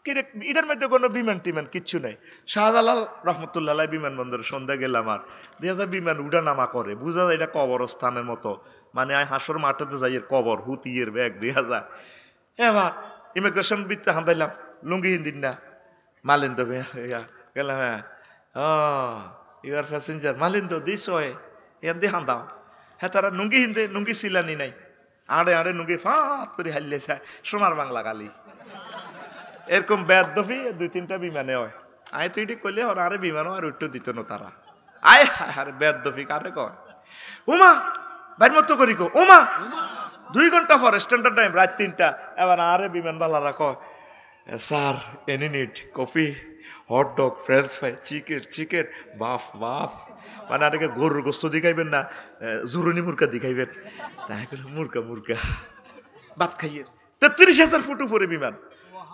কিরে এটার মধ্যে কোনো বিমান টিমান কিচ্ছু নাই। শাহজালাল রহমতুল্লাহ বিমানবন্দরে সন্ধ্যা গেলাম, আর দেখা যায় বিমান উড়া নামা করে, বুঝা যায় এটা কবরস্থানের মতো, মানে হাসর মাঠেতে যাই এর কবর হুতিয়ের ব্যাগ দেখা যায়। এবার ইমিগ্রেশন বিতে হাঁদাইলাম, লুঙ্গি হিন্দিন না মালিন্দ গেলাম, হ্যাঁ ইউর প্যাসেঞ্জার মালিন্দ দিস হয় এখান দিয়ে হাঁদাও। হ্যাঁ তারা নুঙ্গি হিন্দে নুঙ্গি সিলানি নাই, আড়ে আড়ে নুঙ্গি ফাঁত করে হাইলেছে সোনার বাংলা গালি। এরকম ব্যাদ দফি 2-3টা বিমানে হয়। আয় তুই ঠিক করলে ওরা আরে বিমানও আর উঠতে দিত না তারা। আয় আরে ব্যাদ দফি কারে কয় উমা বাইর মতো করি কো উমা 2 ঘন্টা পর স্ট্যান্ডার্ড টাইম রাত 3টা। এবার আরে বিমানবালারা কয় sir any need coffee hot dog French fry chicken buff buff, মানে আরে গরুর গোস্ত দেখাইবেন না জুরুনি মুরগা দেখাইবেন, তাই মুরগা মুরগা ভাত খাইয়ে। 33,000 ফুট উপরে বিমান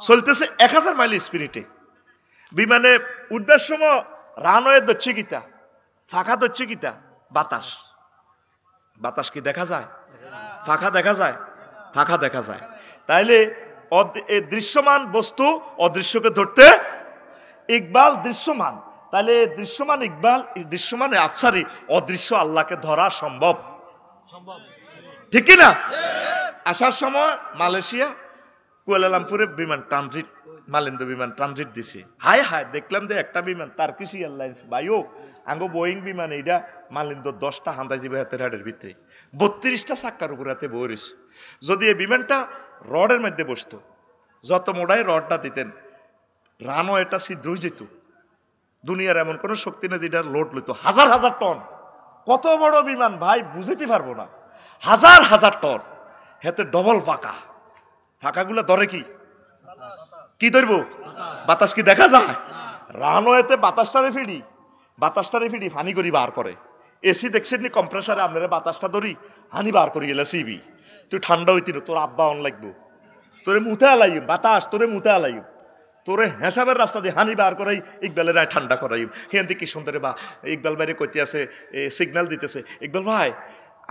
চলতেছে 1000 মাইল স্পিরিটে। বিমানে উঠবার সময় রানওয়ে দচ্ছে গীতা, ফাঁকা দচ্ছে গীতা, বাতাস বাতাস কি দেখা যায়? ফাঁকা দেখা যায়? ফাঁকা দেখা যায়। তাইলে দৃশ্যমান বস্তু অদৃশ্যকে ধরতে ইকবাল দৃশ্যমান, তাহলে দৃশ্যমান ইকবাল দৃশ্যমান আফসারি, অদৃশ্য আল্লাহকে ধরা সম্ভব, ঠিক না? আসার সময় মালয়েশিয়া কুয়ালালামপুরে বিমান ট্রানজিট, মালিন্দ বিমান ট্রানজিট দিছে। হায় হায় দেখলাম যে একটা বিমান টার্কিশ এয়ারলাইন্স ভাইও আঙ্গো বোয়িং বিমান, এইটা মালিন্দ 10টা হান্দাই যাবে হাতের হাটের ভিতরে 32টা চাক্কার উপর হাতে বরিস। যদি এই বিমানটা রডের মধ্যে বসতো, যত মোড়াই রডটা দিতেন রানও এটা ছিদ্রই যেত। দুনিয়ার এমন কোনো শক্তি নেই যেটা লোড লইতো, হাজার হাজার টন। কত বড় বিমান ভাই বুঝতে পারবো না, হাজার হাজার টন, হাতে ডবল পাকা, ফাঁকাগুলো ধরে কি ধরবো? বাতাস কি দেখা যায়? রানওয়েতে বাতাসটারে ফিডি ফানি করি বার করে। এসি দেখছেন নি কম্প্রেসারে আপনারা বাতাসটা ধরি হানি বার করি গেলে সিবি, তুই ঠান্ডা হইতি না, তোর আব্বা অন লাগবো, তোরে মুতে আলাইম বাতাস, তোরে মুতে আলাইম, তোরে হেসাবের রাস্তা দিয়ে হানি বার করাই, ইকবালের রায় ঠান্ডা করাইম। হেন কি সুন্দরে বা ইকবাল বাইরে কইতে আছে, সিগন্যাল দিতেছে, ইকবাল ভাই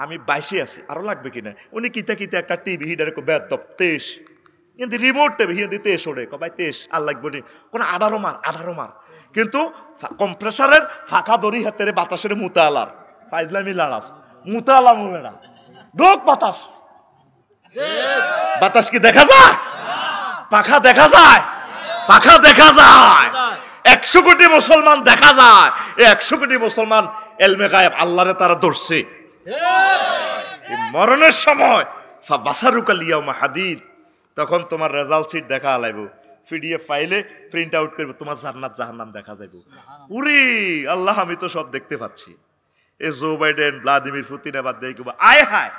আমি 22-এ আছি, আরো লাগবে কিনা? উনি কিতা কিতা একটা টিভি হিডারে বেদ 23 কিন্তু রিমোট টিভি হিন্দি 23 ওড়ে ভাই 23 আর লাগবে নি, কোনো 18 মার কিন্তু কম্প্রেসারের ফাঁকা দড়ি হাতের বাতাসের মুতালার ফাইজলামি লাড়াস মুতালা মুলেনা ঢোক বাতাস। বাতাস কি দেখা যায়? পাখা দেখা যায়? পাখা দেখা যায়। 100 কোটি মুসলমান দেখা যায়। এই 100 কোটি মুসলমান এলমে গায়েব আল্লাহরে তারা ধরছে। মরণের সময় হাদিদ, তখন তোমার রেজাল্ট শিট দেখা লাইব, PDF ফাইলে প্রিন্ট আউট করবে, তোমার জান্নাত জাহান্নাম দেখা যাবে। উরি আল্লাহ আমি তো সব দেখতে পাচ্ছি। এ জো বাইডেন ভ্লাদিমির পুতিন আবার দেখব আয় হায়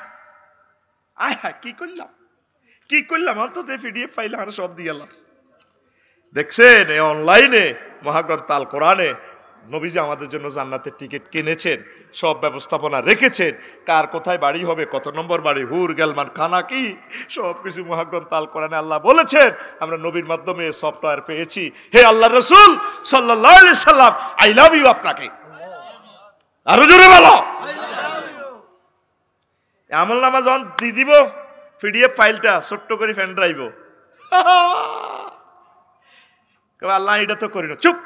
কি করলাম অন্তত পিডিএফ ফাইল আর সব দিয়ে গেলাম। দেখছেন এই অনলাইনে মহাগ্রন্থ আল কোরআনে নবীজি আমাদের জন্য জান্নাতের টিকিট কিনেছেন, সব ব্যবস্থাপনা রেখেছেন, কার কোথায় বাড়ি হবে, কত নম্বর বাড়ি, হুর গেলমান খানা কি, সব কিছু মহাগ্রন্থ আল কোরআনে আল্লাহ বলেছেন। আমরা নবীর মাধ্যমে সফটওয়্যার পেয়েছি। হে আল্লাহ রাসূল সাল্লাল্লাহু আলাইহি সাল্লাম, আই লাভ ইউ আপনাকে। আরো জোরে বলো। আমল নামা যখন দিয়ে দিব পিডিএফ ফাইলটা ছোট্ট করে ফ্যান ড্রাইভ, আল্লাহ এটা তো করি না, চুপ।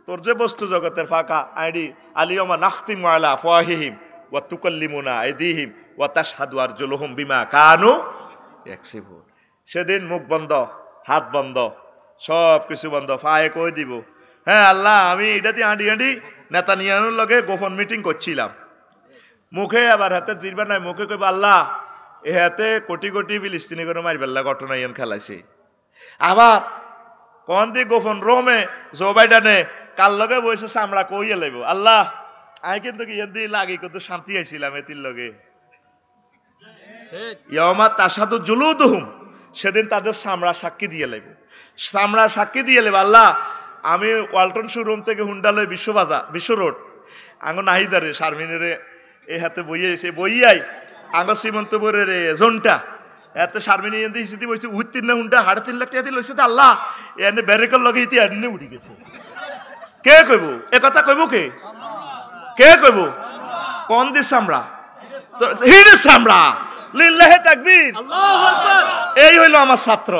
তোর যে বস্তু জগতের ফাঁকা আইডি আলিয়মা নাখতিমু আলা আফওয়াহিহিম ওয়া তুকাল্লিমুনা আইদিহিম ওয়া তাশহাদু আরজুলুহুম বিমা কানু ইয়াকসিবুন। সেদিন মুখ বন্ধ, হাত বন্ধ, সব কিছু বন্ধ, ফায়ে কই দিব, হ্যাঁ আল্লাহ আমি এটাতে আঁটি নেতানিয়াহুর লগে গোপন মিটিং করছিলাম, মুখে আবার হাতে জিরবা নাই, মুখে কইব আল্লাহ এ হাতে কোটি কোটি ফিলিস্তিনি করে মারবেল্লা ঘটনা ইয়ান খেলাইছে। আবার কোন দি গোপন রোমে জো বাইডেনে কার লগে বসে চামড়া কইয়া লাইব, আল্লাহ আই কিন্তু ইয়ান দি লাগি কত শান্তি আইছিলাম এতির লগে। ইয়ামা তাশহাদু জুলুদুহুম, সেদিন তাদের চামড়া সাক্ষী দিয়ে লাইব, চামড়া সাক্ষী দিয়ে লাইব আল্লাহ আমি ওয়ালটন শোরুম থেকে হুন্ডা লই বিশ্ব রোড আঙ্গ নাহিদারে শারমিনের এই হাতে বইয়ে এসে বইয়াই আঙ্গ শ্রীমন্তপুরের জোনটা এতে শারমিনী এনে হিসেবে বসে উঠতিন না হুন্ডা 3.5 লাখ টাকা দিয়ে লইছে তো আল্লাহ এনে ব্যারেকল লগে ইতি এনে উঠি গেছে। কে কইব এ কথা, কইব কে কইব? কোন দিস চামড়া? হিডের চামড়া। লিল্লাহি তাকবীর, আল্লাহু আকবার। এই হইল আমার ছাত্র।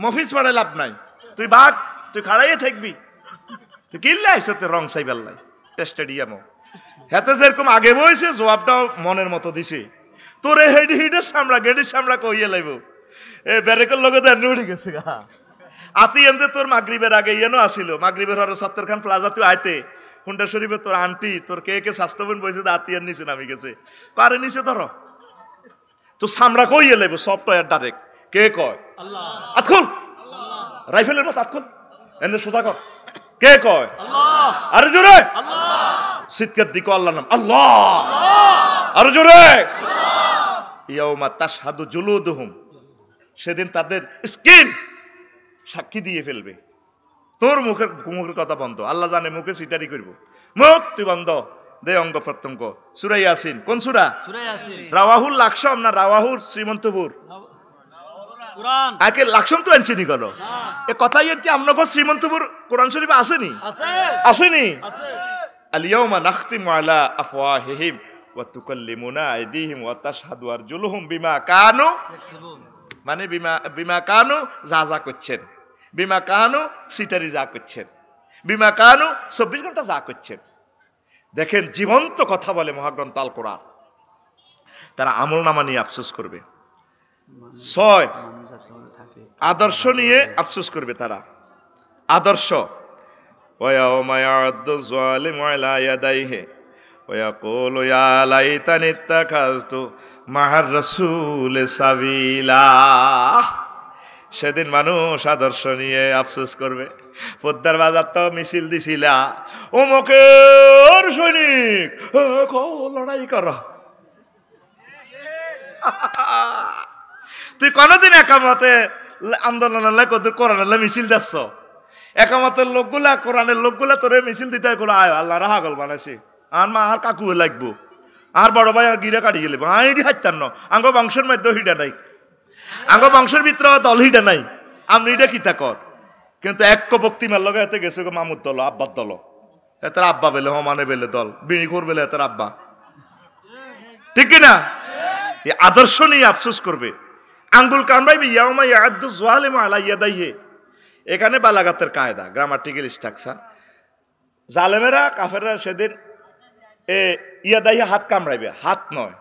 মফিজ পড়ে লাভ নাই, তুই বাঘ, তুই খাড়াইয়ে থাকবি, তুই কিনলে আইসো তোর রং সাইবার লাই স্টেডিয়ামও হেতে যেরকম আগে বইছে জবাবটাও মনের মতো দিছে। তোরে হেডি হিডের সামলা গেডির সামলা কইয়ে লাইব এ ব্যারেকের লগে তো এনে উঠে গেছে গা। আতি এম যে তোর মাগরিবের আগে ইয়েনো আসিল, মাগরিবের হরে সত্তর খান প্লাজা তুই আইতে হুন্ডা শরীফে তোর আন্টি তোর কে স্বাস্থ্যবান বইছে আতিয়ার নিচে নামি গেছে, পারে নিচে ধরো তো সামলা কইয়ে লাইব সফটওয়্যার ডাইরেক্ট। কে কয়? আল্লাহ। আতখুল রাইফেলের মতো আতখুল এনে সোজা কর। কে কয়? আল্লাহ। আরে জোরে চিৎকার দিকো আল্লাহর নাম, আল্লাহ। আরে জোরে ইয়াউমা তাশহাদু জুলুদুহুম, সেদিন তাদের স্কিন সাক্ষী দিয়ে ফেলবে। তোর মুখের কথা বন্ধ, আল্লাহ জানে মুখে সিটারি করব, মুখ তুই বন্ধ দে অঙ্গ প্রত্যঙ্গ। সূরা ইয়াসিন, কোন সূরা? সূরা ইয়াসিন। রাওয়াহুল লাকসাম না রাওয়াহুল শ্রীমন্তপুর কোরআন আকে লাকসাম তো আনছিনি গেল এ কথাই কি আমনগো শ্রীমন্তপুর কোরআন শরীফে আসেনি? আসেনি? আল-ইয়াউমা নাখতিমু আলা আফওয়াহিহিম ওয়া তুকাল্লিমুনা আইদিহিম ওয়া তাশহাদু আরজুলুহুম বিমা কানু ইয়াকসিবুন, মানে বিমা কানু যা করছেন, বিমা কানু সিটারি যা করছেন, বিমা কানু 24 ঘন্টা যা করছেন। দেখেন জীবন্ত কথা বলে মহাগ্রন্থ আল কোরআন। তারা আমলনামা নিয়ে আফসোস করবে, 6 আদর্শ নিয়ে আফসোস করবে তারা। আদর্শ ওয়ায়াউমা ইয়া'আদ্দু যালিমু আলা ইয়াদাইহি ওয়া ইয়াকুলু ইয়া লাইতানি ইত্তাখাযতু মা'আর রাসূলি সাবিলা। সেদিন মানুষ আদর্শ নিয়ে আফসোস করবে। পদ্মার বাজার তো মিছিল দিছিলা, অমুকের সৈনিক লড়াই কর, তুই কোনদিন একামতে আন্দোলন কোরআনের মিছিল দিচ্ছ? একামতের লোকগুলা কোরআনের লোকগুলা তোরে মিছিল দিতে গুলো আয় আল্লাহ রাহাগল বানাইছে, আর মা আর কাকু লাগবো, আর বড় ভাই আর গিরে কাটি গেলে আইডি হাইতার ন আঙ্গ বংশের মধ্যে হিডা নাই, আঙ্গ বংশের ভিতরে দল হিডা নাই, আমি এটা কিতা কর। কিন্তু এক বক্তিমার লগে এতে গেছে মামুর দল, আব্বার দল, এতার আব্বা বেলে হমানে বেলে দল, বিড়ি খোর বেলে এতার আব্বা, ঠিক কিনা? এই আদর্শ নিয়ে আফসোস করবে। আঙ্গুল কামড়াইবে ইয়াউমা ইয়া'আদ্দু যালিমু আলা ইয়াদাইহি, এখানে বালাগাতের কায়দা, গ্রামাটিক্যাল স্ট্রাকচার। জালেমেরা কাফেররা সেদিন ইয়াদাইহি হাত কামড়াইবে, হাত নয়,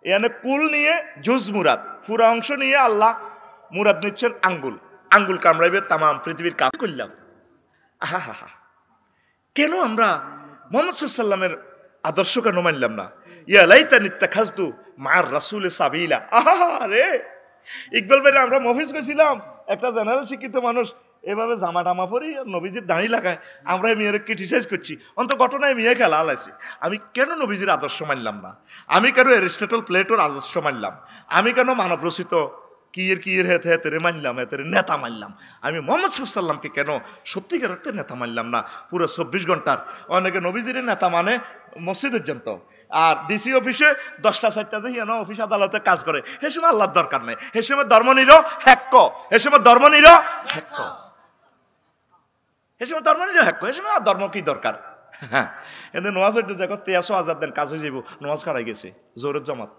এখানে কুল নিয়ে জুজ মুরাদ, পুরা অংশ নিয়ে আল্লাহ মুরাদ নিচ্ছেন আঙ্গুল, আঙ্গুল কামড়াইবে তামাম পৃথিবীর কাফের করলাম। আহা হা হা, কেন আমরা মুহাম্মদ সাল্লাল্লাহু আলাইহি ওয়াসাল্লামের আদর্শ কেন মানলাম না? ইয়া লাইতানি ইত্তাখাযতু মা'আর রাসূলি সাবিলা। আহা রে ইকবাল ভাই, আমরা মফিজ গেছিলাম, একটা জেনারেল শিক্ষিত মানুষ এভাবে জামা টামা পরি নবীজির দাঁড়ি লাগায় আমরা মেয়ের ক্রিটিসাইজ করছি, অন্ত ঘটনায় মেয়ে খেলা আলাইছি। আমি কেন নবীজির আদর্শ মানলাম না? আমি কেন অ্যারিস্টটল প্লেটোর আদর্শ মানলাম? আমি কেন মানব রচিত কিয়ের হেতে হেতেরে মানলাম, হেতেরে নেতা মানলাম? আমি মোহাম্মদ সাল্লামকে কেন সত্যিকার অর্থে নেতা মানলাম না? পুরো 24 ঘন্টার অনেকে নবীজির নেতা মানে মসজিদ পর্যন্ত, আর ডিসি অফিসে 10টা 4টা দেখি অফিস আদালতে কাজ করে। সে সময় আল্লাহর দরকার নেই, সে সময় ধর্ম নিরো হ্যাক্ক, সে সময় ধর্ম নিরো হ্যাক্ক, সে সময় ধর্ম নিরো হ্যাক্ক, সে সময় আর ধর্ম কি দরকার? হ্যাঁ, এদের নোয়াজ দেখো 13,000 দেন কাজ হয়ে যাব, নোয়াজ কারাই গেছে জোরের জমাত।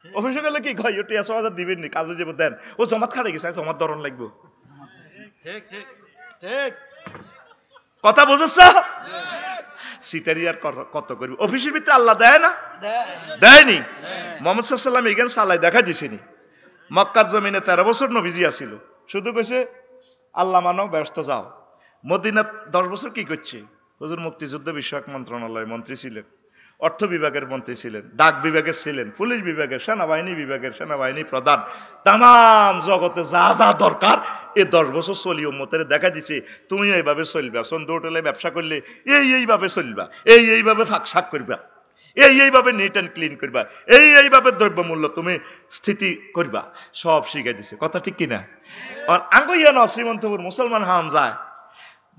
অফিসে গেলে কি কয় 13,000 দিবেন নি, কাজ হয়ে যাব দেন, ও জমাত খারাই গেছে, জমাত ধরন লাগবো। ঠিক ঠিক ঠিক, কথা বুঝেছ? সিটারি আর কত করবি? অফিসের ভিতরে আল্লাহ দেয় না? দেয়নি? মোহাম্মদ সাল্লাম এখানে সালাই দেখা দিছেনি। মক্কার জমিনে 13 বছর নবীজি আসিল, শুধু কইছে আল্লাহ মানো ব্যস্ত যাও। মদিনা 10 বছর কি করছে? হুজুর মুক্তিযুদ্ধ বিষয়ক মন্ত্রণালয়ের মন্ত্রী ছিলেন, অর্থ বিভাগের মন্ত্রী ছিলেন, ডাক বিভাগের ছিলেন, পুলিশ বিভাগের, সেনাবাহিনী বিভাগের সেনাবাহিনী প্রধান। তাম জগতে যা যা দরকার এই 10 বছর চলি উম্মতের দেখা দিছে। তুমি এইভাবে চলবা, সন্ধ্যে হোটেলে ব্যবসা করলে এইভাবে চলবা, এইভাবে ফাঁক শাক করবা, এইভাবে নিট অ্যান্ড ক্লিন করবা, এইভাবে দ্রব্যমূল্য তুমি স্থিতি করবা, সব শিখাই দিছে। কথা ঠিক কিনা? আঙ্গুইয়া না শ্রীমন্তপুর মুসলমান হাম যায়,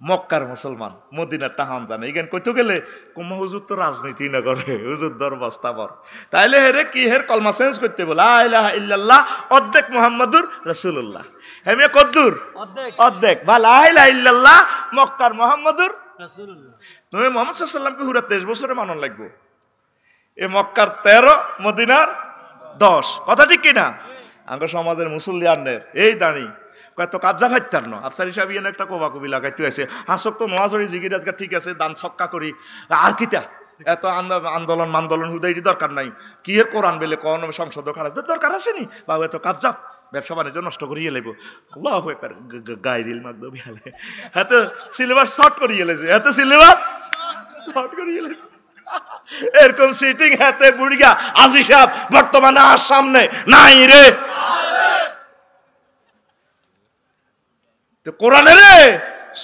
মক্কার মুসলমান মদিনার টাহাম জানে। এখানে কইতে গেলে কুম্মা হুজুর তো রাজনীতি না করে, হুজুর দরবাস্তাবর, তাইলে হেরে কি হের কলমা চেঞ্জ করতে বলে লা ইলাহা ইল্লাল্লাহ অর্ধেক মুহাম্মাদুর রাসূলুল্লাহ। হেমে কদ্দুর অর্ধেক বা লা ইলাহা ইল্লাল্লাহ মক্কার মুহাম্মাদুর রাসূলুল্লাহ। তুমি মুহাম্মদ সাল্লাল্লাহু আলাইহি সাল্লামকে পুরা 23 বছরে মানন লাগবে। এ মক্কার 13, মদিনার 10। কথা ঠিক কিনা? আঙ্গ সমাজের মুসল্লি আন্নের এই দাঁড়ি কত কাবজা ভাইতার ন আফসার হিসাবে এনে একটা কোবা কবি লাগাইতে আছে। হাসক তো নোয়াজরি জিগির আজকে ঠিক আছে, দান ছক্কা করি আর কিতা এত আন্দোলন মান্দোলন হুদাইরি দরকার নাই। কি এর কোরআন বেলে কোন সংসদ খারাপ দরকার আছে নি বাবু? এত কাবজা ব্যবসা বাণিজ্য নষ্ট করিয়ে লাগবো। আল্লাহ একবার গাইরিল মাগদো বিহালে এত সিলেবাস শর্ট করিয়ে লেছে, এত সিলেবাস শর্ট করিয়ে লেছে। এরকম সিটিং হাতে বুড়িয়া আজি সাহেব বর্তমানে আর সামনে নাই রে। কোরআনের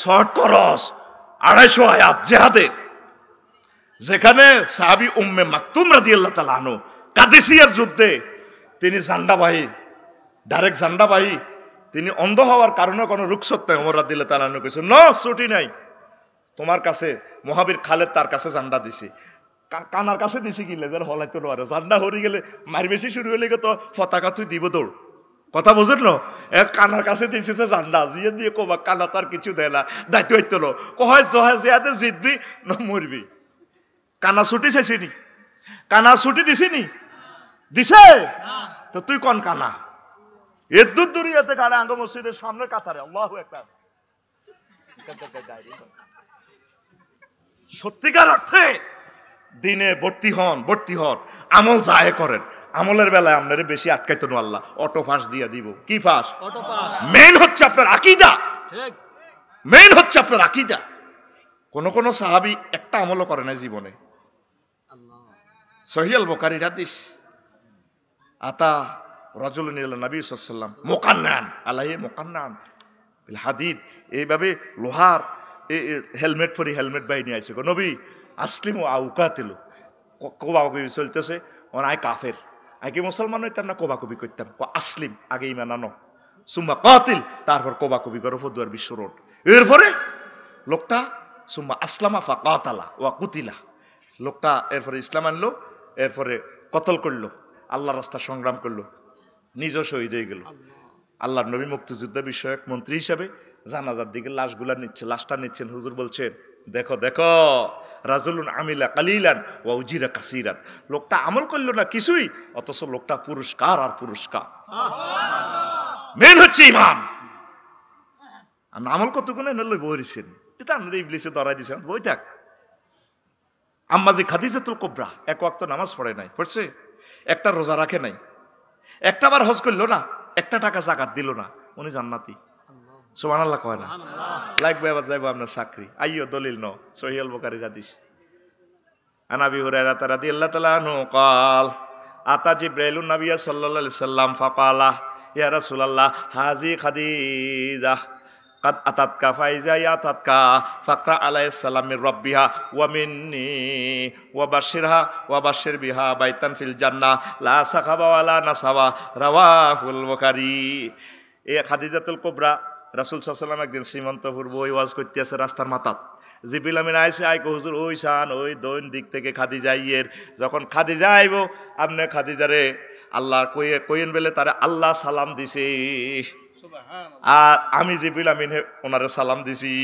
শর্ট করস 250 আয়াত জিহাদের, যেখানে সাহাবী উম্মে মাকতুম রাদিয়াল্লাহু তাআলা আনহু কাদেসিয়ার যুদ্ধে তিনি জান্ডাবাহী, ডাইরেক্ট জান্ডাবাহী, তিনি অন্ধ হওয়ার কারণে কোনো রুখসত নাই। ওমর রাদিয়াল্লাহু তাআলা আনহু কইছে নো ছুটি নাই তোমার কাছে। মহাবীর খালেদ তার কাছে জান্ডা দিছে, কানার কাছে দিছে কি লেজার হলাইতে পারে, জান্ডা হরি গেলে মার বেশি শুরু হলে তো পতাকা তুই দিব দৌড়। কথা বুঝল? এক কানার কাছে দিয়েছে জান্ডা, জিয়ে দিয়ে কোবা কানা তার কিছু দেয় না, দায়িত্ব হইতো না কয় জহে জিয়াতে জিতবি না মরবি। কানা ছুটি চাইছিনি? কানা ছুটি দিছিনি? দিছে তো তুই কোন কানা? এর দূর দূরিয়াতে কানা আঙ্গ মসজিদের সামনের কাতারে। আল্লাহু আকবার। সত্যিকার অর্থে দিনে ভর্তি হন, আমল যায় করেন। আমলের বেলায় আপনারে বেশি আটকাইতো না আল্লাহ, অটো ফাঁস দিয়া দিব। কি ফাঁস? মেইন হচ্ছে আপনার আকীদা, মেইন হচ্ছে আপনার আকীদা। কোন কোন সাহাবী একটা আমলও করে না জীবনে। সহিহ আল বুখারীর হাদিস, আতা রাজুলুন ইলা নবী সাল্লাল্লাহু আলাইহি ওয়াসাল্লাম মুকান্নান আলাইহি মুকান্নান বিল হাদিদ, এইভাবে লোহার হেলমেট পরি হেলমেট বাহিনী আছে গো নবী, আসলিমু আউকাতিলু, কোবাকবি চলতেছে। আই কাফের, আই কি মুসলমান হইতাম না কোবাকবি করতাম। আসলিম আগে ইমান আনো, সুম্মা কাতিল, তারপর কোবাকবি করো ফদুয়ার বিশ্ব রোড। এরপরে লোকটা সুম্মা আসলামা ফা কাতালা ওয়া কুতিলা, লোকটা এরপরে ইসলাম আনলো, এরপরে কতল করলো, আল্লাহর রাস্তা সংগ্রাম করলো, নিজও শহীদ হয়ে গেল। আল্লাহর নবী মুক্তিযুদ্ধ বিষয়ক মন্ত্রী হিসাবে জানাজার দিকে লাশগুলা নিচ্ছে, লাশটা নিচ্ছেন। হুজুর বলছেন দেখো দেখো রাজুলুন আমিলা কালিলান ওয়া উজিরা কাসীরান, লোকটা আমল করলো না কিছুই, অথচ লোকটা পুরস্কার আর পুরস্কার। মেন হচ্ছে ইমান। আমল কতক্ষণ এনে লই বইছেন, এটা আমরা ইবলিসে ধরাই দিয়েছেন, বই থাক। আম্মাজি খাদিজাতুল কুবরা এক ওয়াক্ত নামাজ পড়ে নাই, পড়ছে, একটা রোজা রাখে নাই, একটা বার হজ করলো না, একটা টাকা যাকাত দিল না, উনি জান্নাতি। সুবহানাল্লাহ কয় না? লাগবে আবার যাইবো আপনার চাকরি। আইয়ো দলিল ন সহিহ আল বুখারীর হাদিস। আন আবি হুরায়রা রাদিয়াল্লাহু তাআলা আনহু قال আতা জিবরাইলুন নবিয়্য সাল্লাল্লাহু আলাইহি সাল্লাম ফাকালা ইয়া রাসূলুল্লাহ হাযি খাদিজা কাদ আতাতকা ফাইজা ইয়াতাতকা ফাকরা আলাইহিস সালাম মির রাব্বিহা ওয়া মিন্নি ওয়া বাশশির বিহা বাইতান ফিল জান্নাহ লা সাখাবা ওয়ালা নাসাবা রাওয়াহুল বুখারী। এই খাদিজাতুল কুবরা রাসূল সাল্লাল্লাহু আলাইহি ওয়াসাল্লাম একদিন শ্রীমন্তপুর বই ওয়াজ করতে আছে রাস্তার মাথাত। জিবরিল আমিন আইসে আইকো হুজুর ওই শান ওই দৈন দিক থেকে খাদিজা ইয়ের যখন খাদিজা আইব আপনি খাদিজারে আল্লাহ কইয়েন বেলে তারে আল্লাহ সালাম দিছে আর আমি জিবরিল আমিন ওনারে সালাম দিছি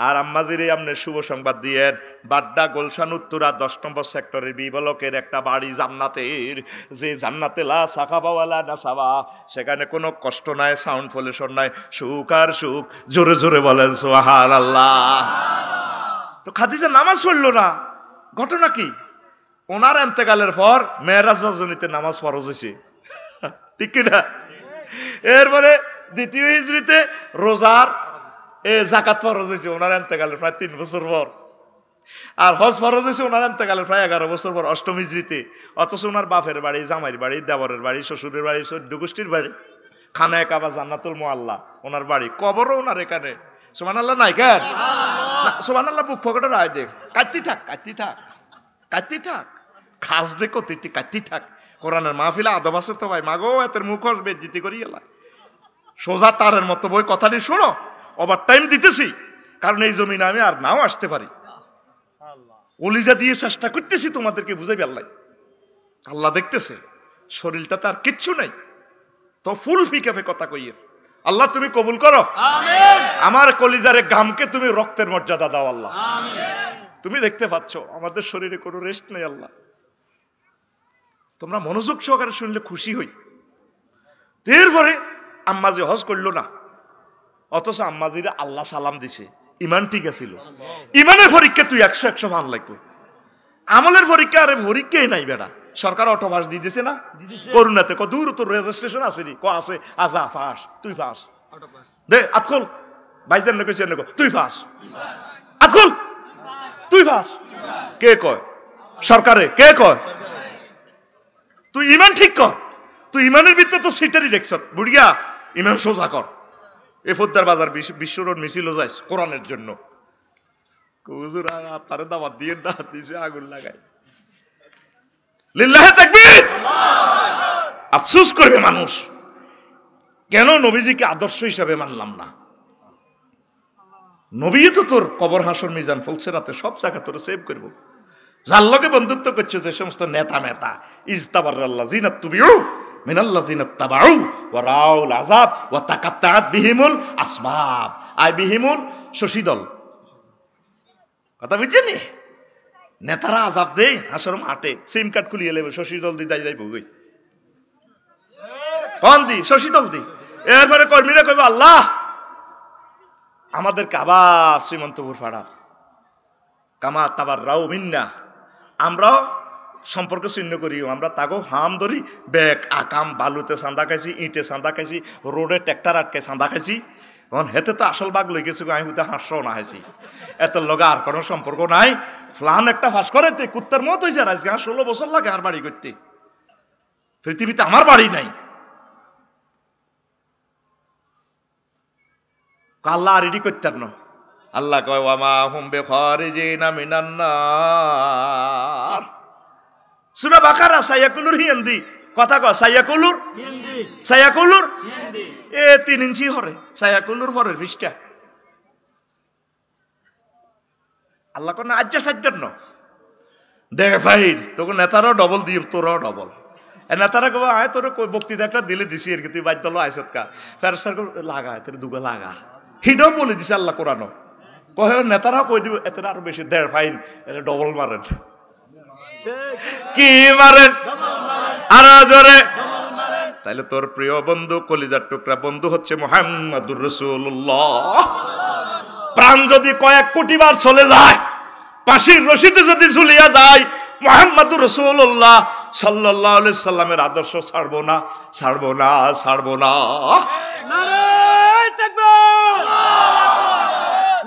আর আম্মাজিরে আপনি শুভ সংবাদ দিয়েন বাড্ডা গুলশান উত্তরা 10 নম্বর সেক্টরের বি ব্লকের একটা বাড়ি জান্নাতের, যে জান্নাতে লা সাখাবা ওয়ালা নাসাবা, সেখানে কোনো কষ্ট নাই, সাউন্ড পলিউশন নাই, সুখ আর সুখ। জোরে জোরে বলেন সুবহানাল্লাহ। তো খাদিজা নামাজ পড়লো না, ঘটনা কি? ওনার ইন্তেকালের পর মেরাজ রজনীতে নামাজ ফরজ হয়েছে, ঠিক কিনা? এরপরে দ্বিতীয় হিজরিতে রোজার যাকাত ফরজ হয়েছে ওনার ইন্তেকালের প্রায় 3 বছর পর, আর হজ ফরজ হয়েছে ওনার ইন্তেকালের প্রায় 11 বছর পর, অষ্টম হিজরিতে। অথচ ওনার বাপের বাড়ি, জামাইয়ের বাড়ি, দেবরের বাড়ি, শ্বশুরের বাড়ি, 14 গোষ্ঠীর বাড়ি, খানায় কাবা, জান্নাতুল মুআল্লা ওনার বাড়ি, কবরও ওনার এখানে। সুবহানাল্লাহ নাই কেন? সুবহানাল্লাহ বুক পকেটে রায় দে, কাটতি থাক খাস দে কতিটি কাটতি থাক। কোরআনের মাহফিলে আদব আছে তো ভাই, মাগো এতের মুখ বেজ্জিতি করি এলা সোজা তারের মতো বই কথাটি শোনো। ওভার টাইম দিতেছি কারণ এই জমিনে আমি আর নাও আসতে পারি, কলিজা দিয়ে চেষ্টা করতেছি তোমাদেরকে বুঝাইবে। আল্লাহ দেখতেছে, শরীরটা তার কিচ্ছু নাই, তো ফুল ফিকাফে কথা কইয়ে আল্লাহ তুমি কবুল করো, আমিন। আমার কলিজারে গামকে তুমি রক্তের মর্যাদা দাও আল্লাহ, আমিন। তুমি দেখতে পাচ্ছ আমাদের শরীরে কোনো রেস্ট নেই আল্লাহ। তোমরা মনোযোগ সহকারে শুনলে খুশি হই। এরপরে আম্মাজি হজ করলো না, অথচ আম্মাজিরে আল্লাহ সালাম দিছে, ইমান ঠিক আছিল। ইমানের পরীক্ষা তুই 100 মান লাগবে, আমলের পরীক্ষা আরে পরীক্ষাই নাই বেটা। সরকার অটো পাস দিয়ে দিছে না করুণাতে, দূর তোর রেজিস্ট্রেশন আছে নি, আছে আজা পাস, তুই পাস দে আতখল ভাইজান না কইছে না তুই পাস, আতখল তুই পাস। কে কয়? সরকারে। কে কয়? তুই ইমান ঠিক কর, তুই ইমানের ভিতরে তো সিটারই দেখছ বুড়িয়া, ইমান সোজা কর। এ ফোদ্দার বাজার বিশ্ব রোড মিছিল যাইস কোরআনের জন্য, হুজুর আপনারে দাওয়াত দিয়ে না দিছে আগুন লাগাই। লিল্লাহে তাকবীর। আফসোস করবে মানুষ, কেন নবীজিকে আদর্শ হিসাবে মানলাম না। নবী তো তোর কবর হাসর মিজান ফুলসেরাতে সব জায়গা তোর সেভ করবো। যার লগে বন্ধুত্ব করছে যে সমস্ত নেতা মেতা, ইজতাবারাল্লাযিনা তুবিউ মিনাল্লাযিনা তাবাউ ওয়া রাউল আযাব ওয়া তাকাত্তাআত বিহিমুল আসবাব। আই বিহিমুল শশীদল, কথা বুঝছেন? নেতারা আজাব দেয় হাসর মাঠে, সিম কার্ড খুলিয়ে লেবে শশীদল দি দাই যাইব গই কোন দি শশীদল দি। এরপরে কর্মীরা কইব আল্লাহ আমাদের কাবা শ্রীমন্তপুর ফাড়ার কামা তাবার রাও মিন্না, আমরাও সম্পর্ক ছিন্ন করি, আমরা তাকেও হাম ধরি, ব্যাগ আকাম বালুতে চাঁদা খাইছি, ইঁটে চাঁদা খাইছি, রোডে ট্র্যাক্টর আটকে চাঁদা খাইছি। তখন হেতে তো আসল বাঘ লই গেছে, আমি উঠে হাসও না হাসি, এত লগা আর কোনো সম্পর্ক নাই। ফ্লান একটা ফাঁস করে কুত্তার মত হয়েছে, আজকে 16 বছর লাগে আর বাড়ি করতে, পৃথিবীতে আমার বাড়ি নাই। আল্লাহ আর এডি করতেন না। আল্লাহ কয় ওয়ামা হুম বিখারিজিনা মিনান নার। সূরা বাকারা সায়াকুলুর হিন্দি কথা কয়, সায়াকুলুর হিন্দি, সায়াকুলুর হিন্দি এ 3 ইঞ্চি হরে, সায়াকুলুর পরের পৃষ্ঠা। আল্লাহ কোন আজ্জা সাজ্জার ন দেখ ভাই, তোকে নেতারাও ডবল দিয়ে তোরাও ডবল। নেতারা কব আয় তোর বক্তৃতা একটা দিলে দিছি আর কি, তুই বাদ দল আইসত কা ফেরস্তার লাগা তোর দুগা লাগা, হিটাও বলে দিছে আল্লাহ কোরআন। কহে নেতারাও কই দিব এতে আরো বেশি দেড় ফাইন, ডবল মারেন। কি মারেন? আরো জোরে। তাইলে তোর প্রিয় বন্ধু কলিজার টুকরা বন্ধু হচ্ছে মুহাম্মাদুর রাসূলুল্লাহ। প্রাণ যদি কয়েক কোটি বার চলে যায়, পাশির রশিতে যদি ঝুলিয়া যায়, মুহাম্মাদুর রাসূলুল্লাহ সাল্লাল্লাহু আলাইহি সাল্লামের আদর্শ ছাড়বো না, ছাড়বো না, ছাড়বো না। নারে তাকবীর,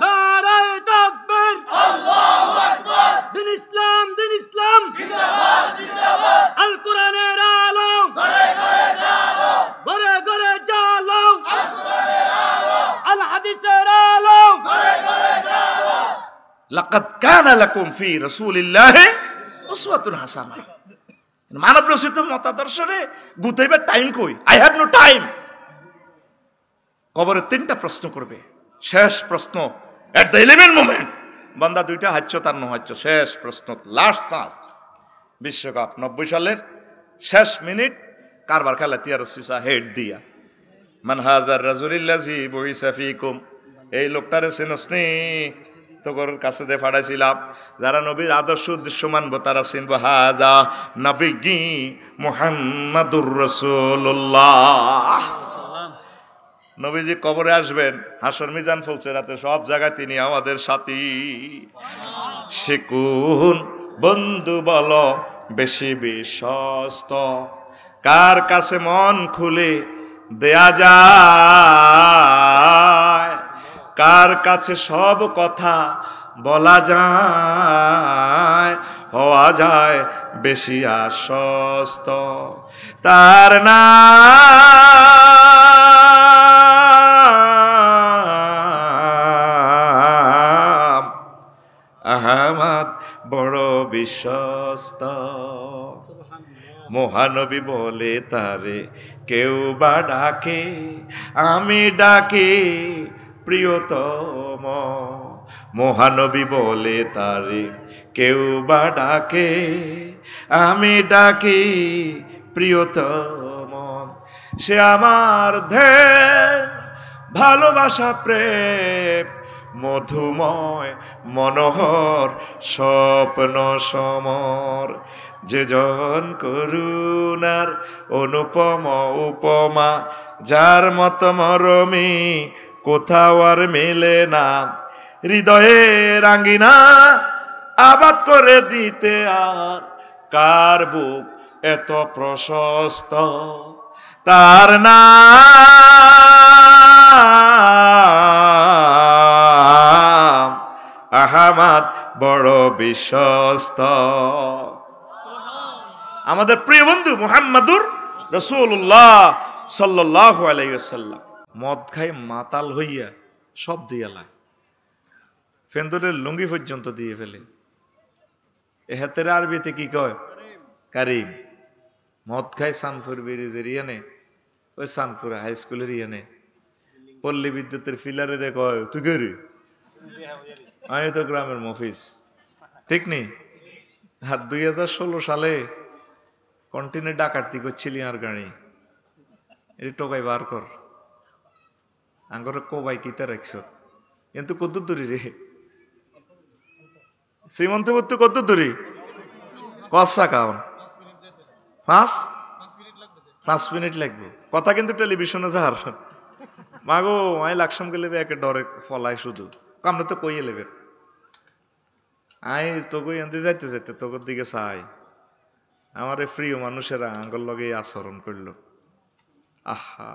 নারে তাকবীর, আল্লাহু আকবার। দিন ইসলাম, দিন ইসলাম জিন্দাবাদ, জিন্দাবাদ। আল কোরআনের আলো ঘরে ঘরে জ্বালো, ঘরে ঘরে জ্বালো। আল কোরআনের আলো, আল হাদিসের লাকাদ কানা লাকুম ফি রাসূলিল্লাহি উসওয়াতুন হাসানাহ। মানব রচিত মতাদর্শরে গুতাইবার টাইম কই? I have no time. কবরে 3টা প্রশ্ন করবে, শেষ প্রশ্ন এট দ্য 11 মোমেন্ট। বান্দা 2টা হাচ্ছ তার নহাচ্ছ, শেষ প্রশ্ন, লাস্ট চান্স। বিশ্বকাপ 90 সালের শেষ মিনিট, কারবার খেলা তিয়ার সিসা হেড দিয়া, মান হাজার রাজুলিল্লাজি বইসা ফিকুম, এই লোকটারে চিনসনি? তোর কাছে যে ফাড়াইছিলাম, যারা নবীর আদর্শ উদ্দেশ্য মানব তারা চিনব, হাজা নবী মুহাম্মাদুর রাসূলুল্লাহ। নবীজি কবরে আসবেন, হাসর মিজান ফলছে রাতে, সব জায়গায় তিনি আমাদের সাথী। সে কোন বন্ধু বলো বেশি বিশ্বস্ত, কার কাছে মন খুলে দেয়া যায়, কার কাছে সব কথা বলা যায়, হওয়া যায় বেশি আশ্বস্ত। তার নাম আহমদ, বড় বিশ্বস্ত। মহানবী বলে তারে কেউ বা ডাকে, আমি ডাকি প্রিয়তম। মহানবী বলে তারে কেউ বা ডাকে, আমি ডাকি প্রিয়তম। সে আমার ধ্যান ভালোবাসা প্রেম, মধুময় মনোহর স্বপ্ন সমর। যে জন করুণার অনুপম উপমা, যার মত মরমি কোথাও আর মেলে না। হৃদয়ে রাঙ্গিনা আবাদ করে দিতে আর কার বুক এত প্রশস্ত। তার নাম আহমদ, বড় বিশ্বস্ত। আমাদের প্রিয় বন্ধু মুহাম্মাদুর রাসূলুল্লাহ সাল্লাল্লাহু আলাইহি ওয়াসাল্লাম মদ খাই মাতাল হইয়া সব দিয়া লাই, ফেন্দুরের লুঙ্গি পর্যন্ত দিয়ে ফেলে। এ হাতের আরবিতে কি কয়? কারিম। মদ খাই সানপুর ব্রিজের ইয়ানে, ওই সানপুর হাই স্কুলের ইয়ানে পল্লী বিদ্যুতের ফিলারের কয়, তুই কে রে? আমি তো গ্রামের মফিস। ঠিক নেই? আর 2016 সালে কন্টিনে ডাকাতি করছিলি আর গাড়ি, এটি টোকাই বার কর, আঙ্গরে কোবাই কিতা রাখছ। কিন্তু কত দূরি রে শ্রীমন্ত করতে, কত দূরি? কসা কাউন 5 মিনিট লাগবে। কথা কিন্তু টেলিভিশনে যার মাগো আমি লাকসাম গেলে একে ডরে ফলাই শুধু কামনে তো কইয়ে লেবে। আই তোকে এনতে যাইতে যাইতে তোর দিকে চাই, আমার প্রিয় মানুষেরা আঙ্গল লগে আচরণ করলো। আহা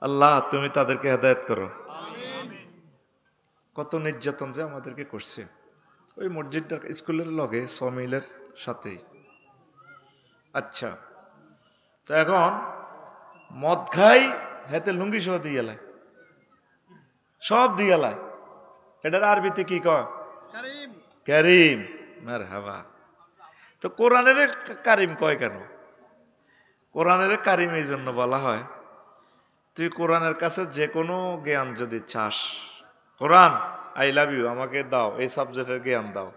আল্লাহ, তুমি তাদেরকে হেদায়েত করো। কত নির্যাতন যে আমাদেরকে করছে ওই মসজিদটার স্কুলের লগে সমিলের সাথেই। আচ্ছা, তো এখন মদ খাই হাতে লুঙ্গি সহ দিয়ে এলাই, সব দিয়ে এলাই। এটার আরবিতে কি কয়? কারিম। মারহাবা। তো কোরআনের কারিম কয় কেন? কোরআনের কারিম এই জন্য বলা হয়, তুই কোরআনের কাছে যে কোনো জ্ঞান যদি চাস, কোরআন আই লাভ ইউ, আমাকে দাও এই সাবজেক্টের জ্ঞান দাও,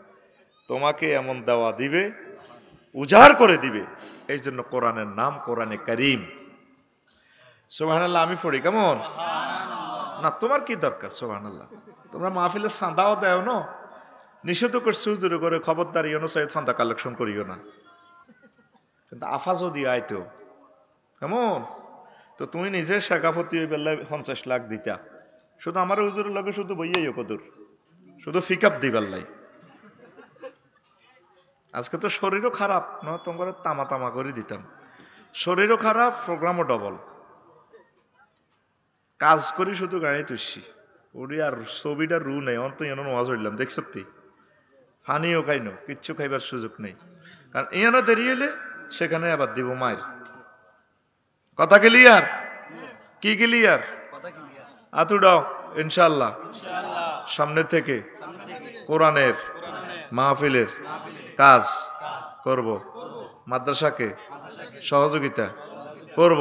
তোমাকে এমন দেওয়া দিবে, উজাড় করে দিবে। এই জন্য কোরআনের নাম কোরআনে কারিম। সুবহানাল্লাহ। আমি পড়ি কেমন না? তোমার কি দরকার? সুবহানাল্লাহ। তোমরা মাহফিলে চাঁদাও দেও না, নিষেধ করছে হুজুর করে, খবরদার ইউনুসাইদ চাঁদা কালেকশন করিও না। কিন্তু আফাজও দিয়ে আইতো কেমন? তো তুমি নিজে শেখাপতি ওই বেলায় 50 লাখ দিতা, শুধু আমার হুজুরের লগে শুধু বইয়াই কদুর, শুধু ফিকআপ দিবাল্লাই। আজকে তো শরীরও খারাপ না, তোমার তামা তামা করে দিতাম। শরীরও খারাপ, প্রোগ্রামও ডবল, কাজ করি শুধু গাড়ি তুসি ওরি। আর ছবিটা রু নেই, অন্ত এন নোয়াজ হইলাম দেখ সত্যি, ফানিও খাইনো, কিচ্ছু খাইবার সুযোগ নেই। কারণ এনে দেরি হইলে সেখানে আবার দিব মায়ের। কথা ক্লিয়ার? কি ক্লিয়ার? আতুডাও ইনশাল্লাহ সামনে থেকে কোরআনের মাহফিলের কাজ করব, মাদ্রাসাকে সহযোগিতা করব,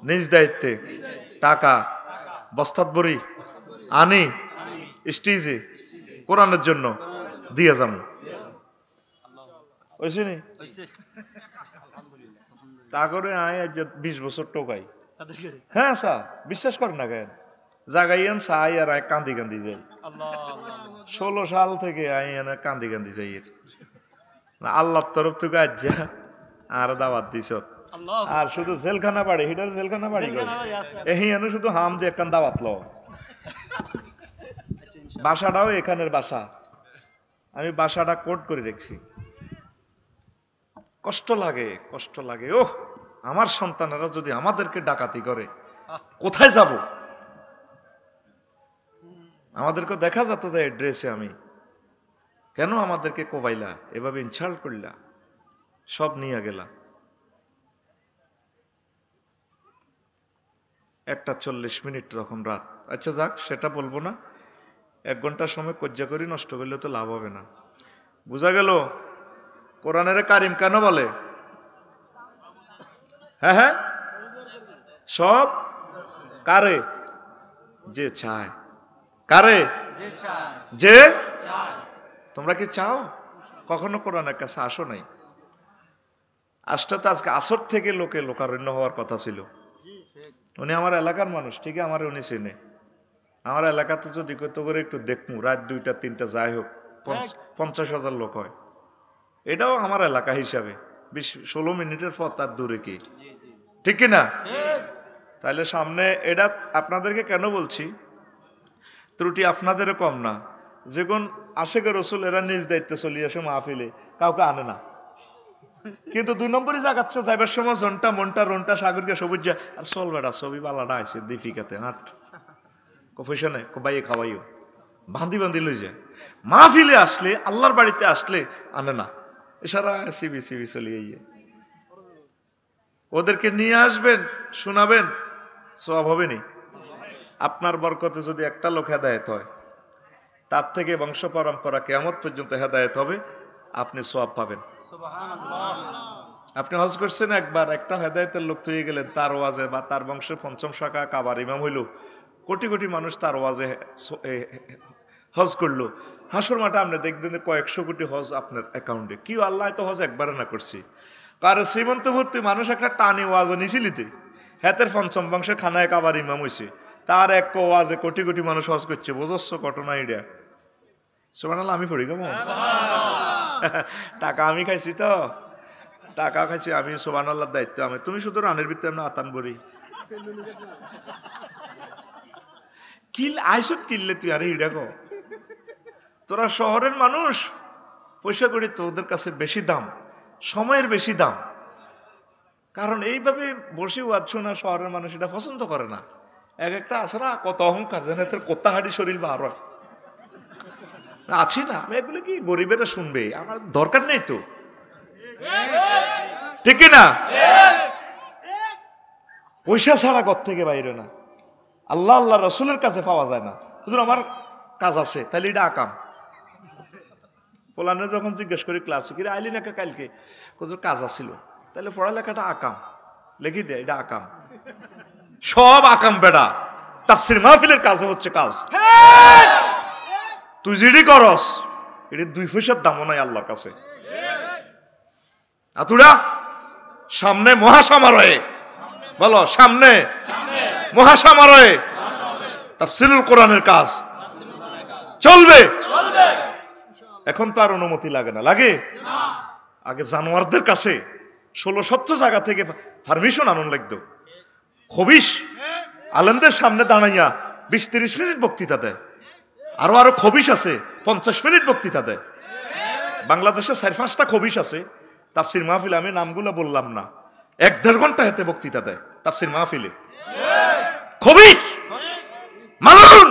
নিজ দায়িত্বে টাকা বস্তাত ভরি আনি স্টেজে কোরআনের জন্য দিয়ে যাবো। ওইসিনি তা করে আয় 20 বছর টোকাই। হ্যাঁ স্যার বিশ্বাস করেন না কেন জাগাইয়ান চাই আর আয় কান্দি কান্দি যাই। 16 সাল থেকে আয় কান্দি কান্দি যাই। আল্লাহর তরফ থেকে আজ যা আর দাওয়াত দিছ আর শুধু জেলখানা বাড়ি হিটার জেলখানা বাড়ি এহিয়ানো শুধু হাম দিয়ে একখান দাওয়াত ল। বাসাটাও এখানের বাসা, আমি বাসাটা কোড করে রেখছি। কষ্ট লাগে, কষ্ট লাগে। ওহ আমার সন্তানেরা যদি আমাদেরকে ডাকাতি করে কোথায় যাব? আমাদেরকে দেখা যেত যে ড্রেসে আমি কেন আমাদেরকে কোবাইলা এভাবে ইনসাল্ট করলা, সব নিয়ে গেলা। 1:40 তখন রাত। আচ্ছা যাক সেটা বলবো না, 1 ঘন্টা সময় কজ্জা করি নষ্ট করলে তো লাভ হবে না। বুঝা গেল কোরআনের কারিম কেন বলে? হ্যাঁ হ্যাঁ সব কারে যে চায়, কারে যে তোমরা কি চাও? কখনো কোরআনের কাছে আসো নাই? আসতে তো আজকে আসর থেকে লোকে লোকারণ্য হওয়ার কথা ছিল। উনি আমার এলাকার মানুষ, ঠিকই আমার উনি চিনে। আমার এলাকাতে যদি কত করে একটু দেখমু রাত 2টা 3টা যাই হোক 50,000 লোক হয়। এটাও আমার এলাকা হিসাবে 16 মিনিটের পর তার দূরে কি, ঠিক কিনা? তাহলে সামনে এটা আপনাদেরকে কেন বলছি, ত্রুটি আপনাদেরও কম না। যখন আশেকের রসুল এরা নিজ দায়িত্বে চলে আসে মাহফিলে, কাউকে আনে না। কিন্তু 2 নম্বরই জাগাচ্ছে যাইবার সময় জনটা মনটা রনটা সাগরকে সবুজ আর চল বেড়া ছবি বালাটা আছে দীপিকাতে হাট কফিশনে বাইয়ে খাওয়াইও বাঁধি বাঁধি লই যায়। মাহফিলে আসলে আল্লাহর বাড়িতে আসলে আনে না, এছাড়া সিবি সিবি চলিয়ে গিয়ে ওদেরকে নিয়ে আসবেন, শোনাবেন, সওয়াব হবে নি? আপনার বরকতে যদি একটা লোক হেদায়েত হয় তার থেকে বংশ পরম্পরা কিয়ামত পর্যন্ত হেদায়েত হবে, আপনি সওয়াব পাবেন। আপনি হজ করছেন একবার, একটা হেদায়েতের লোক তৈরি গেলেন, তার ওয়াজে বা তার বংশের 5ম শাখা কাবার ইমাম হইল, কোটি কোটি মানুষ তার ওয়াজে হজ করলো। হাসর মাঠে আপনি দেখবেন কয়েকশো কোটি হজ আপনার অ্যাকাউন্টে। কি আল্লাহ তো হজ একবারে না করছি, কারণ শ্রীমন্ত ভর্তি মানুষ একটা টানি ওয়াজও নিছিলিতে হেতের 5ম বংশে খানায় কাবার ইমাম হয়েছে, তার এক ওয়াজে কোটি কোটি মানুষ হজ করছে। বুঝছ ঘটনা এটা? সুবহানাল্লাহ, আমি পড়ি কেমন টাকা আমি খাইছি, তো টাকা খাইছি আমি, সুবহানাল্লাহর দায়িত্ব আমি। তুমি শুধু রানের ভিতরে আমরা আতান বড়ি কিল আইসত কিনলে তুই আরে ইডা গো, তোরা শহরের মানুষ, পয়সা করি তোদের কাছে বেশি দাম, সময়ের বেশি দাম। কারণ এইভাবে বসে ওয়াচ্ছ না, শহরের মানুষ এটা পছন্দ করে না। এক একটা আছে না কত অহংকার, যেন তোর কোত্তাহাড়ি শরীর বা আরো আছি না আমি, এগুলো কি গরিবেরা শুনবে, আমার দরকার নেই তো, ঠিক না? পয়সা ছাড়া ঘর থেকে বাইরে না, আল্লাহ আল্লাহ রসুলের কাছে পাওয়া যায় না। হুজুর আমার কাজ আছে, তাহলে এটা আকাম। পোলানে যখন জিজ্ঞেস করি ক্লাসে কি আইলি নাকি কালকে, হুজুর কাজ আছিল, তাহলে পড়ালেখাটা আকাম, লিখি দে এটা আকাম। সব আকাম বেড়া, তাফসীর মাহফিলের কাজে হচ্ছে কাজ। তুই যেটি করস এটি 2 পয়সার দামও নাই আল্লাহর কাছে। আতুরা সামনে মহাসমারোহে, বলো সামনে মহাসমারোহে তাফসীরুল কোরআনের কাজ চলবে। এখন তো আর অনুমতি লাগে না, লাগে? আগে জানোয়ারদের কাছে 16-17 জায়গা থেকে পারমিশন আনন্দ লাগতো। খবিশ আলেমদের সামনে দাঁড়াইয়া 20-30 মিনিট বক্তৃতা দেয়, আরো আরো খবিশ আছে 50 মিনিট বক্তৃতা দেয়। বাংলাদেশে 4-5টা খবিশ আছে তাফসীর মাহফিলে, আমি নামগুলো বললাম না, 1-1.5 ঘন্টা হেতে বক্তৃতা দেয় তাফসীর মাহফিলে। খবিশ মালুন,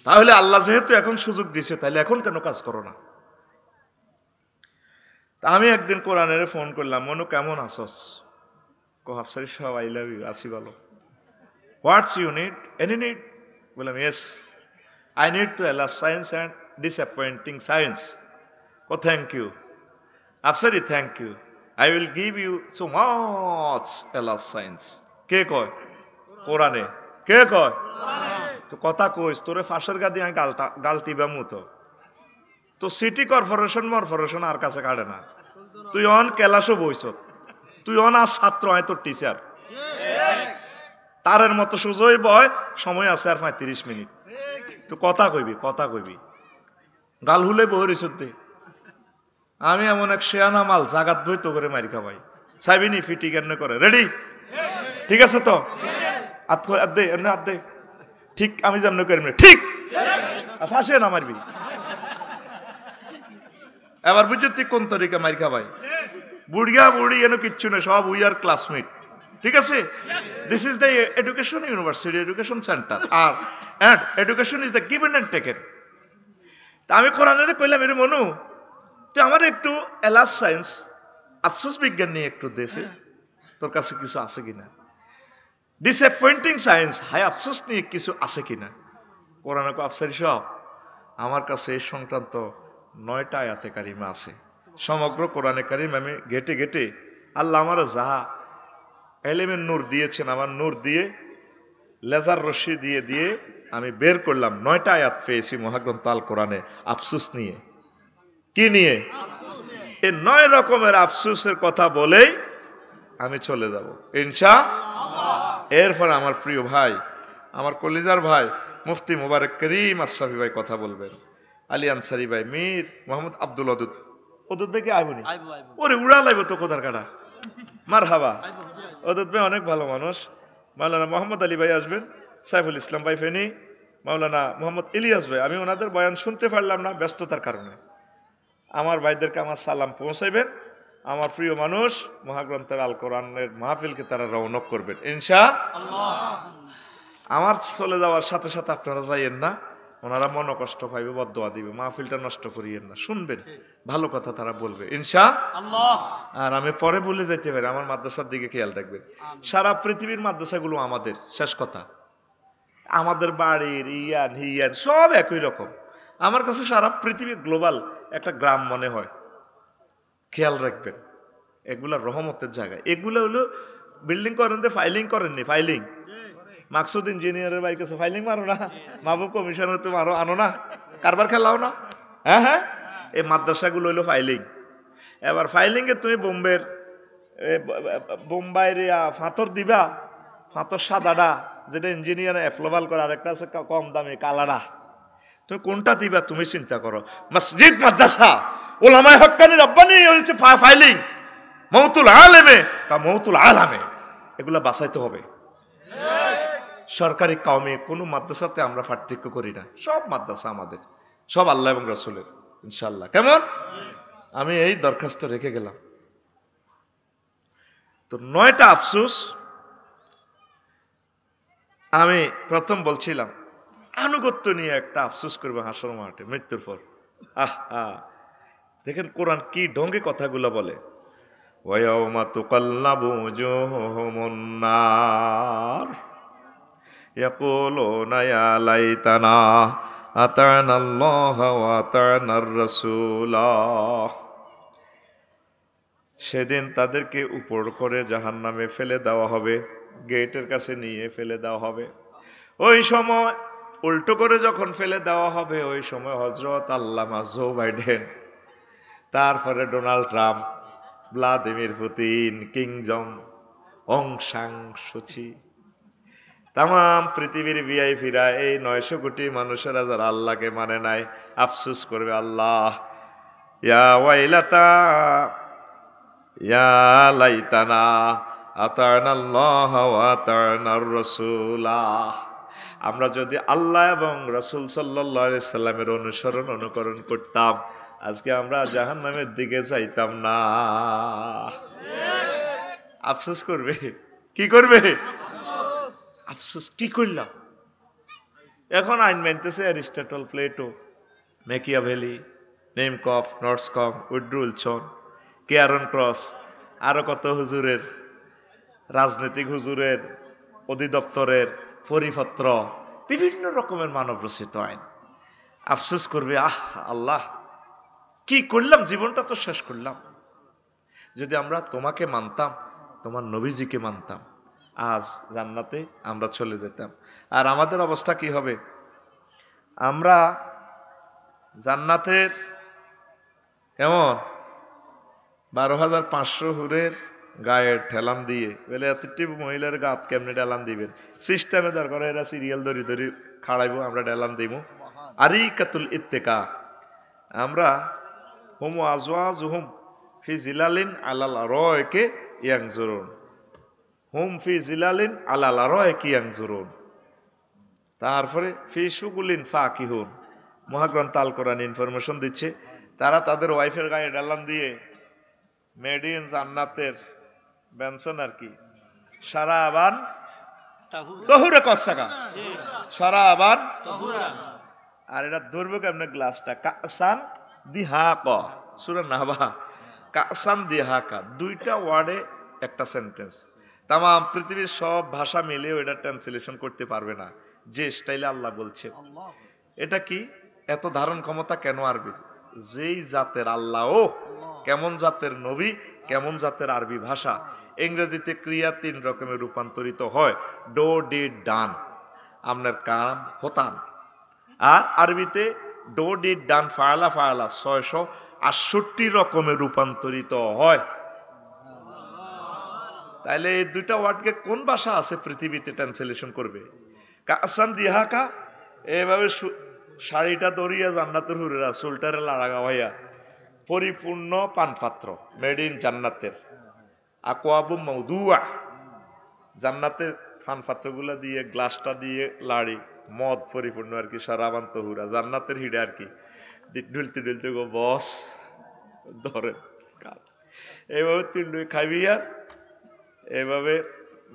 তাহলে আল্লাহ যেহেতু এখন সুযোগ দিছে, তাহলে এখন কেন কাজ করো না? আমি একদিন কোরআনের ফোন করলাম, মনু কেমন আছস? আফসারি সাহেব আই লাভ ইউ, আসি বলো। What's you need, any need? বললাম ইয়েস, আই নিড টু এলাস science and disappointing science. Oh thank you আফসারি, thank you, I will give you so much এলাস সায়েন্স। কে কয়? কোরআনে। কে কয়? তো কথা কইস, তোরে ফাঁসের গা দিয়ে আমি গালতি বামু তো সিটি কর্পোরেশন মরপোরেশন আর কাছে কাটে না। তুই অন ক্লাসও বইস, তুই অন আর ছাত্র, আয় তোর টিচার। তারের মতো সোজই বয়, সময় আছে আর 35 মিনিট। তো কথা কইবি, কথা কইবি, গাল হুলে বহরিস। আমি এমন এক শেয়ানা মাল জাগাত বই তো করে মারি খাবাই, চাইবিনি ফিটি কেন করে। রেডি? ঠিক আছে তো? আদে আদে ঠিক আমি যেমন করি ঠিক ফাঁসে না মারবি। এবার বুঝছো তুই কোন তরিকা মারি খাবাই? বুড়িয়া বুড়ি এনে কিচ্ছু না, সব উই আর ক্লাসমেট। ঠিক আছে? This is the education university, education centre, আর education is the given and taken. তা আমি কোরআনের কইলাম, এর মনু তুই আমার একটু এলাস সায়েন্স আফসোস বিজ্ঞান নিয়ে একটু দেশে তোর কাছে কিছু আছে কিনা, ডিসঅ্যাপয়েন্টিং সায়েন্স হাই আফসোস নিয়ে কিছু আছে কিনা। কোরআন আফসারি সব আমার কাছে এই সংক্রান্ত 9টা আয়াতে কারিমা আছে। সমগ্র কোরআনে কারিম আমি ঘেটে ঘেটে আল্লাহ আমার যাহা এলেমের নূর দিয়েছেন, আমার নূর দিয়ে লেজার রশ্মি দিয়ে দিয়ে আমি বের করলাম 9টা আয়াত পেয়েছি মহাগ্রন্থ আল কোরআনে আফসোস নিয়ে। কি নিয়ে? এই 9 রকমের আফসোসের কথা বলেই আমি চলে যাব ইনশাআল্লাহ। এরপর আমার প্রিয় ভাই, আমার কলিজার ভাই মুফতি মুবারক করিম আশরাফি ভাই কথা বলবেন, আলী আনসারি ভাই, মীর মোহাম্মদ আব্দুল অদুদ। অদুদ ভাই কি আইবনি? ওরে উড়া লাইব তো কোথার কাটা। মার হাবা, অদুদ ভাই অনেক ভালো মানুষ। মাওলানা মোহাম্মদ আলী ভাই আসবেন, সাইফুল ইসলাম ভাই ফেনী, মাওলানা মোহাম্মদ ইলিয়াস ভাই। আমি ওনাদের বয়ান শুনতে পারলাম না ব্যস্ততার কারণে। আমার ভাইদেরকে আমার সালাম পৌঁছাইবেন। আমার প্রিয় মানুষ মহাগ্রন্থের আল কোরআনের মাহফিলকে তারা রৌনক করবেন ইনশাআল্লাহ। আমার চলে যাওয়ার সাথে সাথে আপনারা যাইয়েন না, ওনারা মন কষ্ট পাইবে, বদদোয়া দিবে। মাহফিলটা নষ্ট করিয়েন না, শুনবেন, ভালো কথা তারা বলবে ইনশাআল্লাহ। আর আমি পরে বলে যাইতে পারি, আমার মাদ্রাসার দিকে খেয়াল রাখবেন। সারা পৃথিবীর মাদ্রাসাগুলো আমাদের, শেষ কথা। আমাদের বাড়ির ইয়ান হিয়ান সব একই রকম। আমার কাছে সারা পৃথিবী গ্লোবাল একটা গ্রাম মনে হয়। খেয়াল রাখবেন, এগুলা রহমতের জায়গা। এগুলো হলো বিল্ডিং করেন, ফাইলিং করেননি, ফাইলিং। মাকসুদ ইঞ্জিনিয়ারের বাড়ি কাছে ফাইলিং মারো না, মাহবুব কমিশনার তো মারো, আনো না, কারবার খেলাও না। হ্যাঁ হ্যাঁ, এই মাদ্রাসাগুলো হলো ফাইলিং। এবার ফাইলিংয়ে তুমি বোম্বাইয়ের ফাঁতর দিবা, ফাঁতর সাদাটা যেটা ইঞ্জিনিয়ার অ্যাপ্লোভাল করে, আরেকটা আছে কম দামি কালারা। তুমি কোনটা দিবা তুমি চিন্তা করো। মসজিদ মাদ্রাসা ওলামায়ে হক্কানি রব্বানি হচ্ছে ফাইলিং, মৌতুল আলেমে তা মৌতুল আলামে, এগুলা বাঁচাইতে হবে। সরকারি কওমি কোনো মাদ্রাসাতে আমরা পার্থক্য করি না, সব মাদ্রাসা আমাদের, সব আল্লাহ এবং রাসূলের ইনশাআল্লাহ। কেমন? আমি এই দরখাস্ত রেখে গেলাম। তো 9টা আফসোস আমি প্রথম বলছিলাম, আনুগত্য নিয়ে একটা আফসোস করবে হাসর মাঠে মৃত্যুর পর। দেখেন কোরআন কি ঢঙ্গে কথাগুলো বলে। ওয়ায়াউমা তুকাল্লাবু উজুহুমুন নার ইয়াকুলুনা ইয়া লাইতানা আতা'নাল্লাহা ওয়া আতা'নার রাসূলা। সেদিন তাদেরকে উপর করে জাহান্নামে ফেলে দেওয়া হবে, গেটের কাছে নিয়ে ফেলে দেওয়া হবে। ওই সময় উল্টো করে যখন ফেলে দেওয়া হবে, ওই সময় হযরত আল্লামা জো বাইডেন, তারপরে Donald Trump, Vladimir Putin, Kim Jong, Aung San Suu Kyi, তাম পৃথিবীর ভিআইপিরা, এই 900 কোটি মানুষেরা যারা আল্লাহকে মানে নাই, আফসোস করবে, আল্লাহ ইয়া ওয়াইলাতা ইয়া লাইতানা আতা'নাল্লাহ ওয়া আতা'নার রাসূলা। আমরা যদি আল্লাহ এবং রাসূল সাল্লাল্লাহু আলাইহি সাল্লামের অনুকরণ করতাম, আজকে আমরা জাহান্নামের দিকে যাইতাম না। আফসোস করবে। কি করবে? আফসোস কি করলাম। এখন আইন মানতেছে অ্যারিস্টটল, প্লেটো, ম্যাকিয়াভেলি, নেমকফ, নর্সকম, উইড্রো উইলসন, কেয়ারন ক্রস, আরো কত হুজুরের রাজনৈতিক হুজুরের, অধিদপ্তরের পরিপত্র, বিভিন্ন রকমের মানব রচিত আইন। আফসোস করবে, আহ আল্লাহ কি করলাম, জীবনটা তো শেষ করলাম। যদি আমরা তোমাকে মানতাম, তোমার নবীজিকে মানতাম, আজ জান্নাতে আমরা চলে যেতাম। আর আমাদের অবস্থা কি হবে? আমরা জান্নাতের কেমন 12,500 হুরের গায়ের ঠেলান দিয়ে বলে এতটি মহিলার গাত কেমনে ঢেলান দিবেন, সিস্টেমে দরকার এরা সিরিয়াল ধরি ধরি খাড়াইবো, আমরা ঢেলান দিব। আরিকাতুল ইত্তেকা, আমরা হুম আজওয়াজুহুম ফি জিলালিন আলাল আরাইকি ইয়ানজুরুন, হুম ফি জিলালিন আলাল আরাইকি ইয়ানজুরুন। তারপরে ফি শুগুলিন ফাকিহুন, মহাগ্রন্থ আল কোরআন ইনফরমেশন দিচ্ছে তারা তাদের ওয়াইফের গায়ে ঢেলান দিয়ে মেড ইন জান্নাতের বেনসন আর কি সারা আবান তহুরা কসাকা, সারা আবান। আর এটা ধরবে কেমনে গ্লাসটা, কাসান দিহাকা, সূরা নাবা, কাসান দিহাকা, দুইটা ওয়ার্ডে একটা সেন্টেন্স। তাম পৃথিবীর সব ভাষা মিলেও এটা ট্রান্সলেশন করতে পারবে না যে স্টাইলে আল্লাহ বলছে। এটা কি এত ধারণ ক্ষমতা কেন আরবি? যেই জাতের আল্লাহ, ও কেমন জাতের নবী, কেমন জাতের আরবি ভাষা। ইংরেজিতে ক্রিয়া 3 রকমের রূপান্তরিত হয়, ডো ডিড ডান, আপনার কাম হতাম। আর আরবিতে ডো ডিড ডান ফায়ালা ফায়ালা 668 রকমের রূপান্তরিত হয়। তাইলে এই দুইটা ওয়ার্ডকে কোন ভাষা আছে পৃথিবীতে ট্রান্সলেশন করবে? কাসান দিহাকা, এভাবে শাড়িটা দরিয়া জান্নাতের হুরেরা চুলটারে লাড়াগা ভাইয়া পরিপূর্ণ পানপাত্র মেড ইন জান্নাতের। আকওয়াবু মাউদুয়া, জান্নাতের পানপাত্রগুলা দিয়ে গ্লাসটা দিয়ে লাড়ি মদ পরিপূর্ণ আর কি, সারাবান তহুরা জান্নাতের হিডে আর কি, ঢুলতে ঢুলতে গো বস ধরে এইভাবে তুই খাইবি আর এইভাবে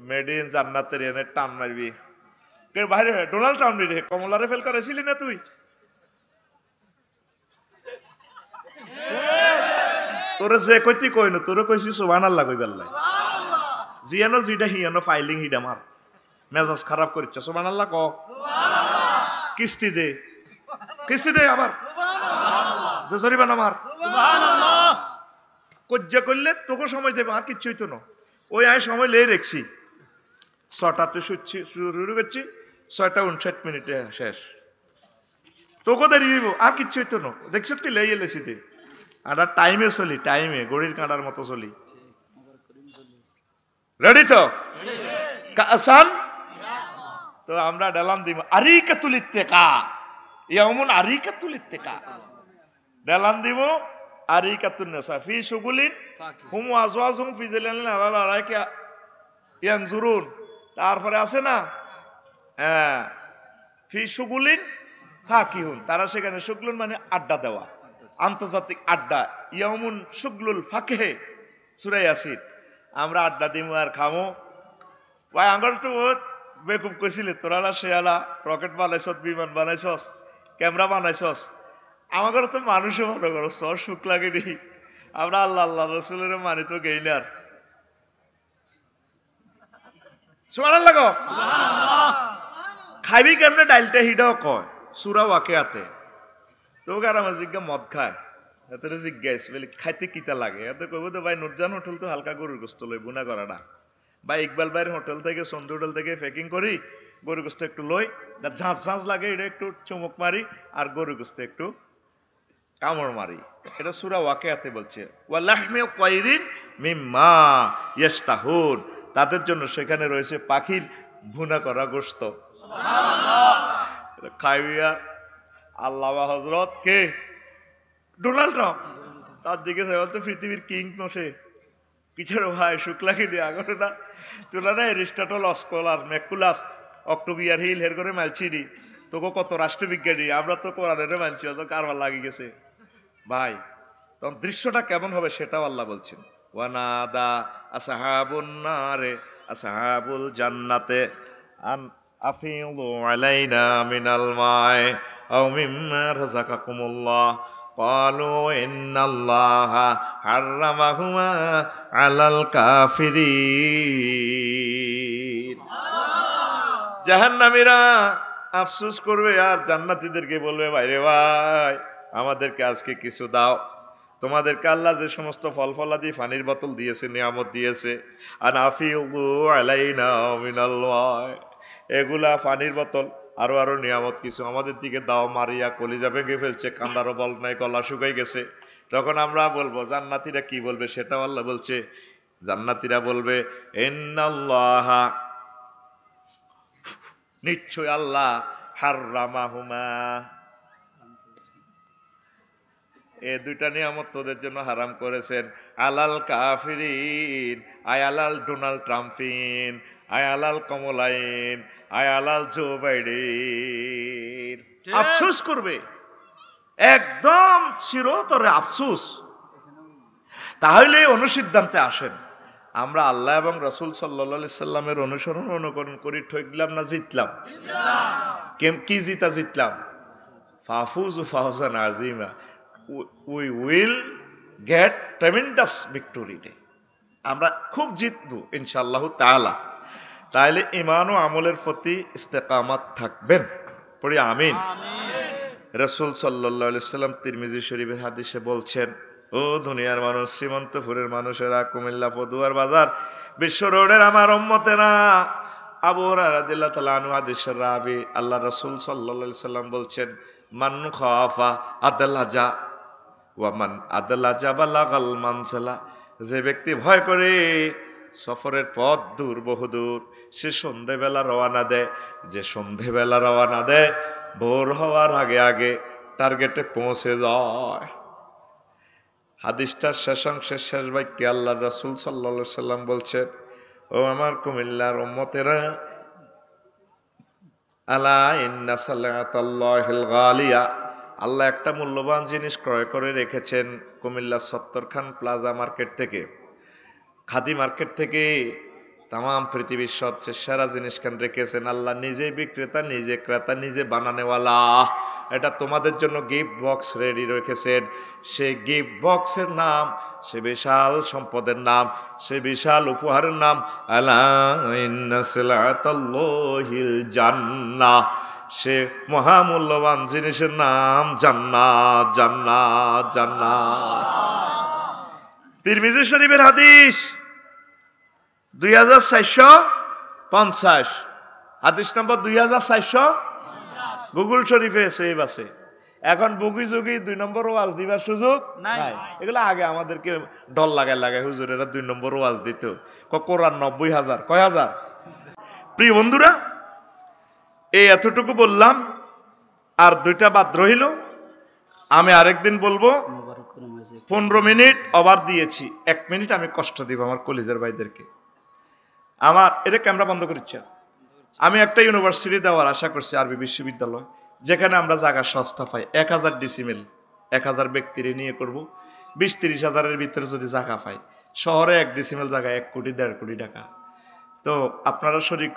মেড ইন জান্নাতের এনে টান মারবি। বাইরে ডোনাল্ড ট্রাম্প রে কমলারে ফেল করেছিলি না তুই? তোরে যে কইতি কইন, তোরে কইছি সুবহানাল্লাহ কইবার লাই, জিয়ানো জিডা হিয়ানো ফাইলিং হিডা মার মেজাজ খারাপ করিছ, সুবহানাল্লাহ ক। কিস্তি দে, কিস্তি দে আবার জরিমানা মার, সুবহানাল্লাহ কজ্জা করলে তোকে সময় যাবে, আর কিচ্ছু হইতো না। ওই আয় সময় লেই রেখছি, 6টাতে শুরু করছি, 6:59 শেষ, তোকে দাঁড়িয়ে দিব, আর কিচ্ছু হইতো না। দেখছ তুই লেই এলেছিতে, আর টাইমে চলি, টাইমে গড়ির কাঁটার মতো চলি। রেডি তো? কাসান তো আমরা ডালাম দিব আরিকাতুল ইত্তেকা, ইয়াউমুন আরিকাতুল ইত্তেকা, ডালাম দিব আরিকাতুন নিসা ফি শুগুলিন হুম আজওয়াজুহুম ফি জিলালিন আলাল আরাইকি ইয়ানজুরুন। তারপরে আছে না ফি শুগুলিন ফাকিহুন, তারা সেখানে শুগলুন মানে আড্ডা দেওয়া, আন্তর্জাতিক আড্ডা। ইয়াউমুন শুগলুল ফাকিহে, সূরা ইয়াসিন। আমরা আড্ডা দিমু আর খামো। ভাই আঙ্গল তো বেকুব কইছিলে, তোরা শেয়ালা রকেট বানাইছস, বিমান বানাইছস, ক্যামেরা বানাইছস, আমাদের তো মানুষও মনে করো সর সুখ লাগে নি। আমরা আল্লাহ আল্লাহ রসুলের মানি তো গেই না। সুবহানাল্লাহ গো, খাইবি কেমনে ডাইলটা হিডাও কয় সূরা ওয়াকিয়াতে। তো গারা জিজ্ঞা মদ খায়, এত জিজ্ঞাস বলে খাইতে কিতা লাগে, এত কইব তো ভাই নুরজান হোটেল তো হালকা গরুর গোস্ত লই বুনা করা না, বা ইকবাল ভাইয়ের হোটেল থেকে সন্ধু হোটেল থেকে প্যাকিং করি, গরু গোস্ত একটু লই, ঝাঁঝ ঝাঁঝ লাগে এটা একটু চমক মারি, আর গরু গোস্ত একটু কামড় মারি। এটা সূরা ওয়াকিয়াতে বলছে ওয়া লাহমি তায়রিন মিম্মা ইয়াশতাহুন, তাদের জন্য সেখানে রয়েছে পাখির ভুনা করা গোস্ত। সুবহানাল্লাহ, এটা খাইয়া আল্লাহ হযরত কে ডোনাল্ড ট্রাম্প, তার দিকে তো পৃথিবীর কিং নসে পিঠের ভাই শুক্লা কি আগরে না তুলা না এরিস্টটল স্কলার ম্যাকুলাস অক্টোবিয়ার হিল হের করে মালছি নি তোকে কত রাষ্ট্রবিজ্ঞানী, আমরা তো কোরআনের মানছি, অত কারবার লাগি গেছে ভাই। তখন দৃশ্যটা কেমন হবে সেটাও আল্লাহ বলছেন, ওয়ানাদা আসহাবুন নারে আসহাবুল জান্নাতে আন আফিদু আলাইনা মিনাল মাই আও মিম্মা রাযাকাকুমুল্লাহ ক্বালু ইন্নাল্লাহা হাররামাহুমা আলাল কাফিরিন। জাহান্নামীরা আফসোস করবে আর জান্নাতীদেরকে বলবে, ভাইরে ভাই, আমাদেরকে আজকে কিছু দাও। তোমাদেরকে আল্লাহ যে সমস্ত ফল ফলাদি পানির বোতল দিয়েছে, নিয়ামত দিয়েছে, আর আফিউ আলাইনা মিনাল্লাহ, এগুলা পানির বোতল আরো আরো নিয়ামত কিছু আমাদের দিকে দাও। মারিয়া কলিজা ভেঙে ফেলছে, কান্দারও বল নাই, গলা শুকাই গেছে। তখন আমরা বলবো, জান্নাতীরা কি বলবে সেটাও আল্লাহ বলছে। জান্নাতীরা বলবে, ইন্নাল্লাহা, নিশ্চয় আল্লাহ, হাররামাহুমা, এ দুইটা নিয়ামত তোদের জন্য হারাম করেছেন, আলাল কাফিরিন, আয় আলাল ডোনাল্ড ট্রাম্পিন, আয় আলাল কমলাইন, আয় আলাল জো বাইডেন। আফসোস করবে, একদম চিরতরে আফসোস। তাহলে অনুসিদ্ধান্তে আসেন, আমরা আল্লাহ এবং রাসূল সাল্লাল্লাহু আলাইহি সাল্লামের অনুসরণ অনুকরণ করি, ঠকলাম না জিতলাম? কি জিতলাম? ফাফুজু ফাওজান আযীমা, we will get tremendous victory day, আমরা খুব জিতবো ইনশাআল্লাহ তাআলা। তাহলে ঈমান ও আমলের প্রতি ইস্তেকামাত থাকবেন, পড়ি আমিন। রাসূল সাল্লাল্লাহু আলাইহি সাল্লাম তিরমিজি শরীফের হাদিসে বলছেন, ও দুনিয়ার মানুষ, শ্রীমন্তপুরের মানুষেরা, কুমিল্লা পদুয়ার বাজার, বিশ্ব রোডের আমার উম্মতেরা, আবু হুরায়রা রাদিয়াল্লাহু তাআলা আনহু হাদিসের রাবি, আল্লাহ রাসূল সাল্লাল্লাহু আলাইহি সাল্লাম বলছেন, মান খাফা আদালাজা ওয়া মান আদালাজা বালাগাল মানসালা, যে ব্যক্তি ভয় করে সফরের পথ দূর বহুদূর, সে সন্ধেবেলা রওনা দেয়, যে সন্ধেবেলা রওনা দেয় ভোর হওয়ার আগে আগে টার্গেটে পৌঁছে যায়। হাদিসটার শেষাংশে শেষ বাক্যে আল্লাহ রাসূল সাল্লাল্লাহু আলাইহি সাল্লাম বলছেন, ও আমার কুমিল্লার উম্মতেরা, আলা ইন্না সালাতাল্লাহিল গালিয়া, আল্লাহ একটা মূল্যবান জিনিস ক্রয় করে রেখেছেন কুমিল্লা সত্তরখান প্লাজা মার্কেট থেকে, খাদি মার্কেট থেকে, তাম পৃথিবীর সবচেয়ে সেরা জিনিস খান রেখেছেন। আল্লাহ নিজে বিক্রেতা, নিজে ক্রেতা, নিজে বানানেওয়ালা। এটা তোমাদের জন্য গিফট বক্স রেডি রেখেছেন। সেই গিফট বক্সের নাম, সে বিশাল সম্পদের নাম, সে বিশাল উপহারের নাম, আলা ইন্না সালাতাল্লাহিল জান্নাহ, সে মহামূল্যবান জিনিসের নাম জান্নাত, জান্নাত, জান্নাত। তিরমিজি শরীফের হাদিস 2450, হাদিস নম্বর 2450, গুগল শরীফে সেভ আছে। এখন বুগি যুগি 2 নম্বর ওয়াজ দিবার সুযোগ নাই। এগুলো আগে আমাদেরকে ডল লাগায় হুজুরেরা 2 নম্বর ওয়াজ দিত। কোরআন 90,000, কয় হাজার? প্রিয় বন্ধুরা, এই এতটুকু বললাম, আর 2টা বাদ রইল। আমি আরেকদিন বলবো। 15 মিনিট ওভার দিয়েছি, 1 মিনিট আমি কষ্ট দিব আমার কলিজার ভাইদেরকে। আমার এটা ক্যামেরা বন্ধ করেছে। আমি একটা ইউনিভার্সিটি দেওয়ার আশা করছি, আরবি বিশ্ববিদ্যালয়, যেখানে আমরা জায়গা সস্তা পাই। 1000 ডিসিমেল, 1000 ব্যক্তিরে নিয়ে করব। 20-30 হাজারের ভিতরে যদি জায়গা পাই, শহরে 1 ডিসিমেল জায়গা 1 কোটি 1.5 কোটি টাকা। তো আপনারা শরীক,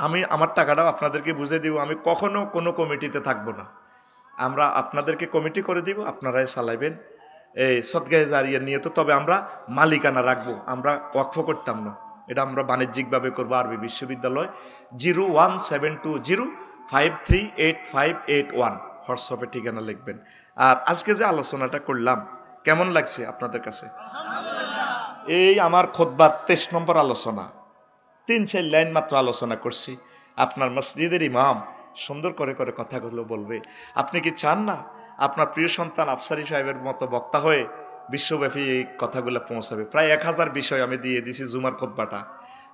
আমি আমার টাকাটাও আপনাদেরকে বুঝে দিব। আমি কখনো কোনো কমিটিতে থাকবো না, আমরা আপনাদেরকে কমিটি করে দিব, আপনারাই চালাইবেন এই সদগায়ে জারিয়া নিয়ে। তো তবে আমরা মালিকানা রাখবো, আমরা ওয়াকফ করতাম না, এটা আমরা বাণিজ্যিকভাবে করবো। আরবি বিশ্ববিদ্যালয় 01720538581 হোয়াটসঅ্যাপে ঠিকানা লিখবেন। আর আজকে যে আলোচনাটা করলাম কেমন লাগছে আপনাদের কাছে? এই আমার খুতবার 23 নম্বর আলোচনা, 3-4 লাইন মাত্র আলোচনা করছি। আপনার মসজিদের ইমাম সুন্দর করে করে কথাগুলো বলবে। আপনি কি চান না আপনার প্রিয় সন্তান আফসারি সাহেবের মতো বক্তা হয়ে বিশ্বব্যাপী এই কথাগুলো পৌঁছাবে? প্রায় 1000 বিষয় আমি দিয়ে দিছি জুমার খুতবাটা।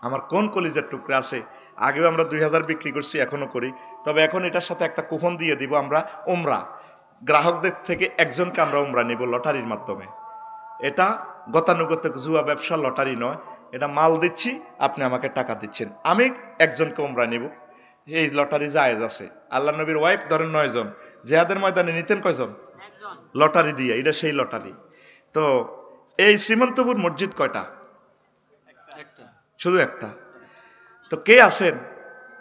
আমার কোন কলিজার টুকরা আছে? আগেও আমরা 2000 বিক্রি করছি, এখনো করি। তবে এখন এটার সাথে একটা কুপন দিয়ে দিব আমরা, উমরা। গ্রাহকদের থেকে একজনকে আমরা উমরা নিব লটারির মাধ্যমে। এটা গতানুগতিক জুয়া ব্যবসা, লটারি নয়। এটা মাল দিচ্ছি, আপনি আমাকে টাকা দিচ্ছেন, আমি একজনকে উমরা নিব। এই লটারি জায়েজ আছে। আল্লাহ নবীর ওয়াইফ ধরেন 9 জন, জিহাদের ময়দানে নিতেন কয়জন? লটারি দিয়ে। এটা সেই লটারি। তো এই শ্রীমন্তপুর মসজিদ কয়টা? শুধু একটা। তো কে আছেন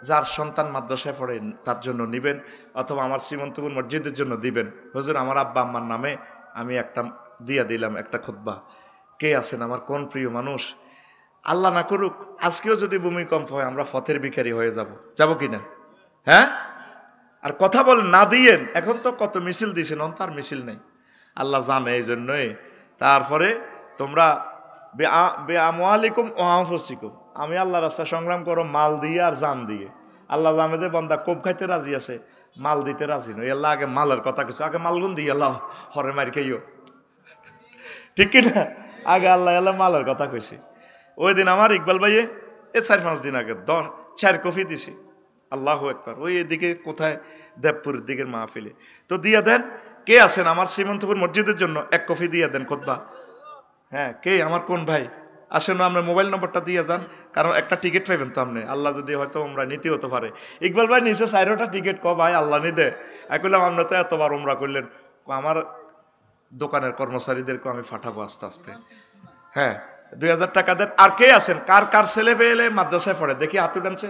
যার সন্তান মাদ্রাসায় পড়ে তার জন্য নিবেন, অথবা আমার শ্রীমন্তপুর মসজিদের জন্য দিবেন। হুজুর আমার আব্বা আম্মার নামে আমি একটা দিয়া দিলাম একটা খুতবা, কে আছেন আমার কোন প্রিয় মানুষ, আল্লাহ না করুক আজকেও যদি ভূমিকম্প হয় আমরা পথের ভিখারি হয়ে যাব কিনা? হ্যাঁ, আর কথা বল না দিয়েন। এখন তো কত মিছিল দিয়েছেন, তার মিছিল নেই, আল্লাহ জানে। এই জন্যই তারপরে তোমরা আমি আল্লাহ রাস্তা সংগ্রাম করো মাল দিয়ে আর জান দিয়ে। আল্লাহ জানে যে বান্দা কোপ খাইতে রাজি আছে, মাল দিতে রাজি নয়। আল্লাহ আগে মালের কথা কিছু, আগে মালগুন দিয়ে আল্লাহ হরে মার খাইও, ঠিক কিনা? আগে আল্লাহ মালের কথা কইছি। ওই দিন আমার ইকবাল ভাইয়ে 4-5 দিন আগে 4 কফি দিছি। আল্লাহু আকবার। ওই এদিকে কোথায় দেবপুরের দিকের মাহফিলে। তো দিয়া দেন, কে আছেন আমার শ্রীমন্তপুর মসজিদের জন্য 1 কফি দিয়া দেন খুতবা। হ্যাঁ, কে আমার কোন ভাই আসেন, আমরা মোবাইল নম্বরটা দিয়ে যান, কারণ একটা টিকিট পাইবেন তো আপনি। আল্লাহ যদি হয়তো আমরা নিতে হতে পারে। ইকবাল ভাই নিচে 4টা টিকিট ভাই আল্লাহ নিদে। আমি বললাম আমরা তো এতবার উমরা করলেন, আমার দোকানের কর্মচারীদেরকে আমি ফাটাবো আস্তে আস্তে। হ্যাঁ, 2000 টাকা দেন। আর কে আছেন, কার ছেলে পেলে মাদ্রাসায় পড়ে দেখি হাত উঠানছে।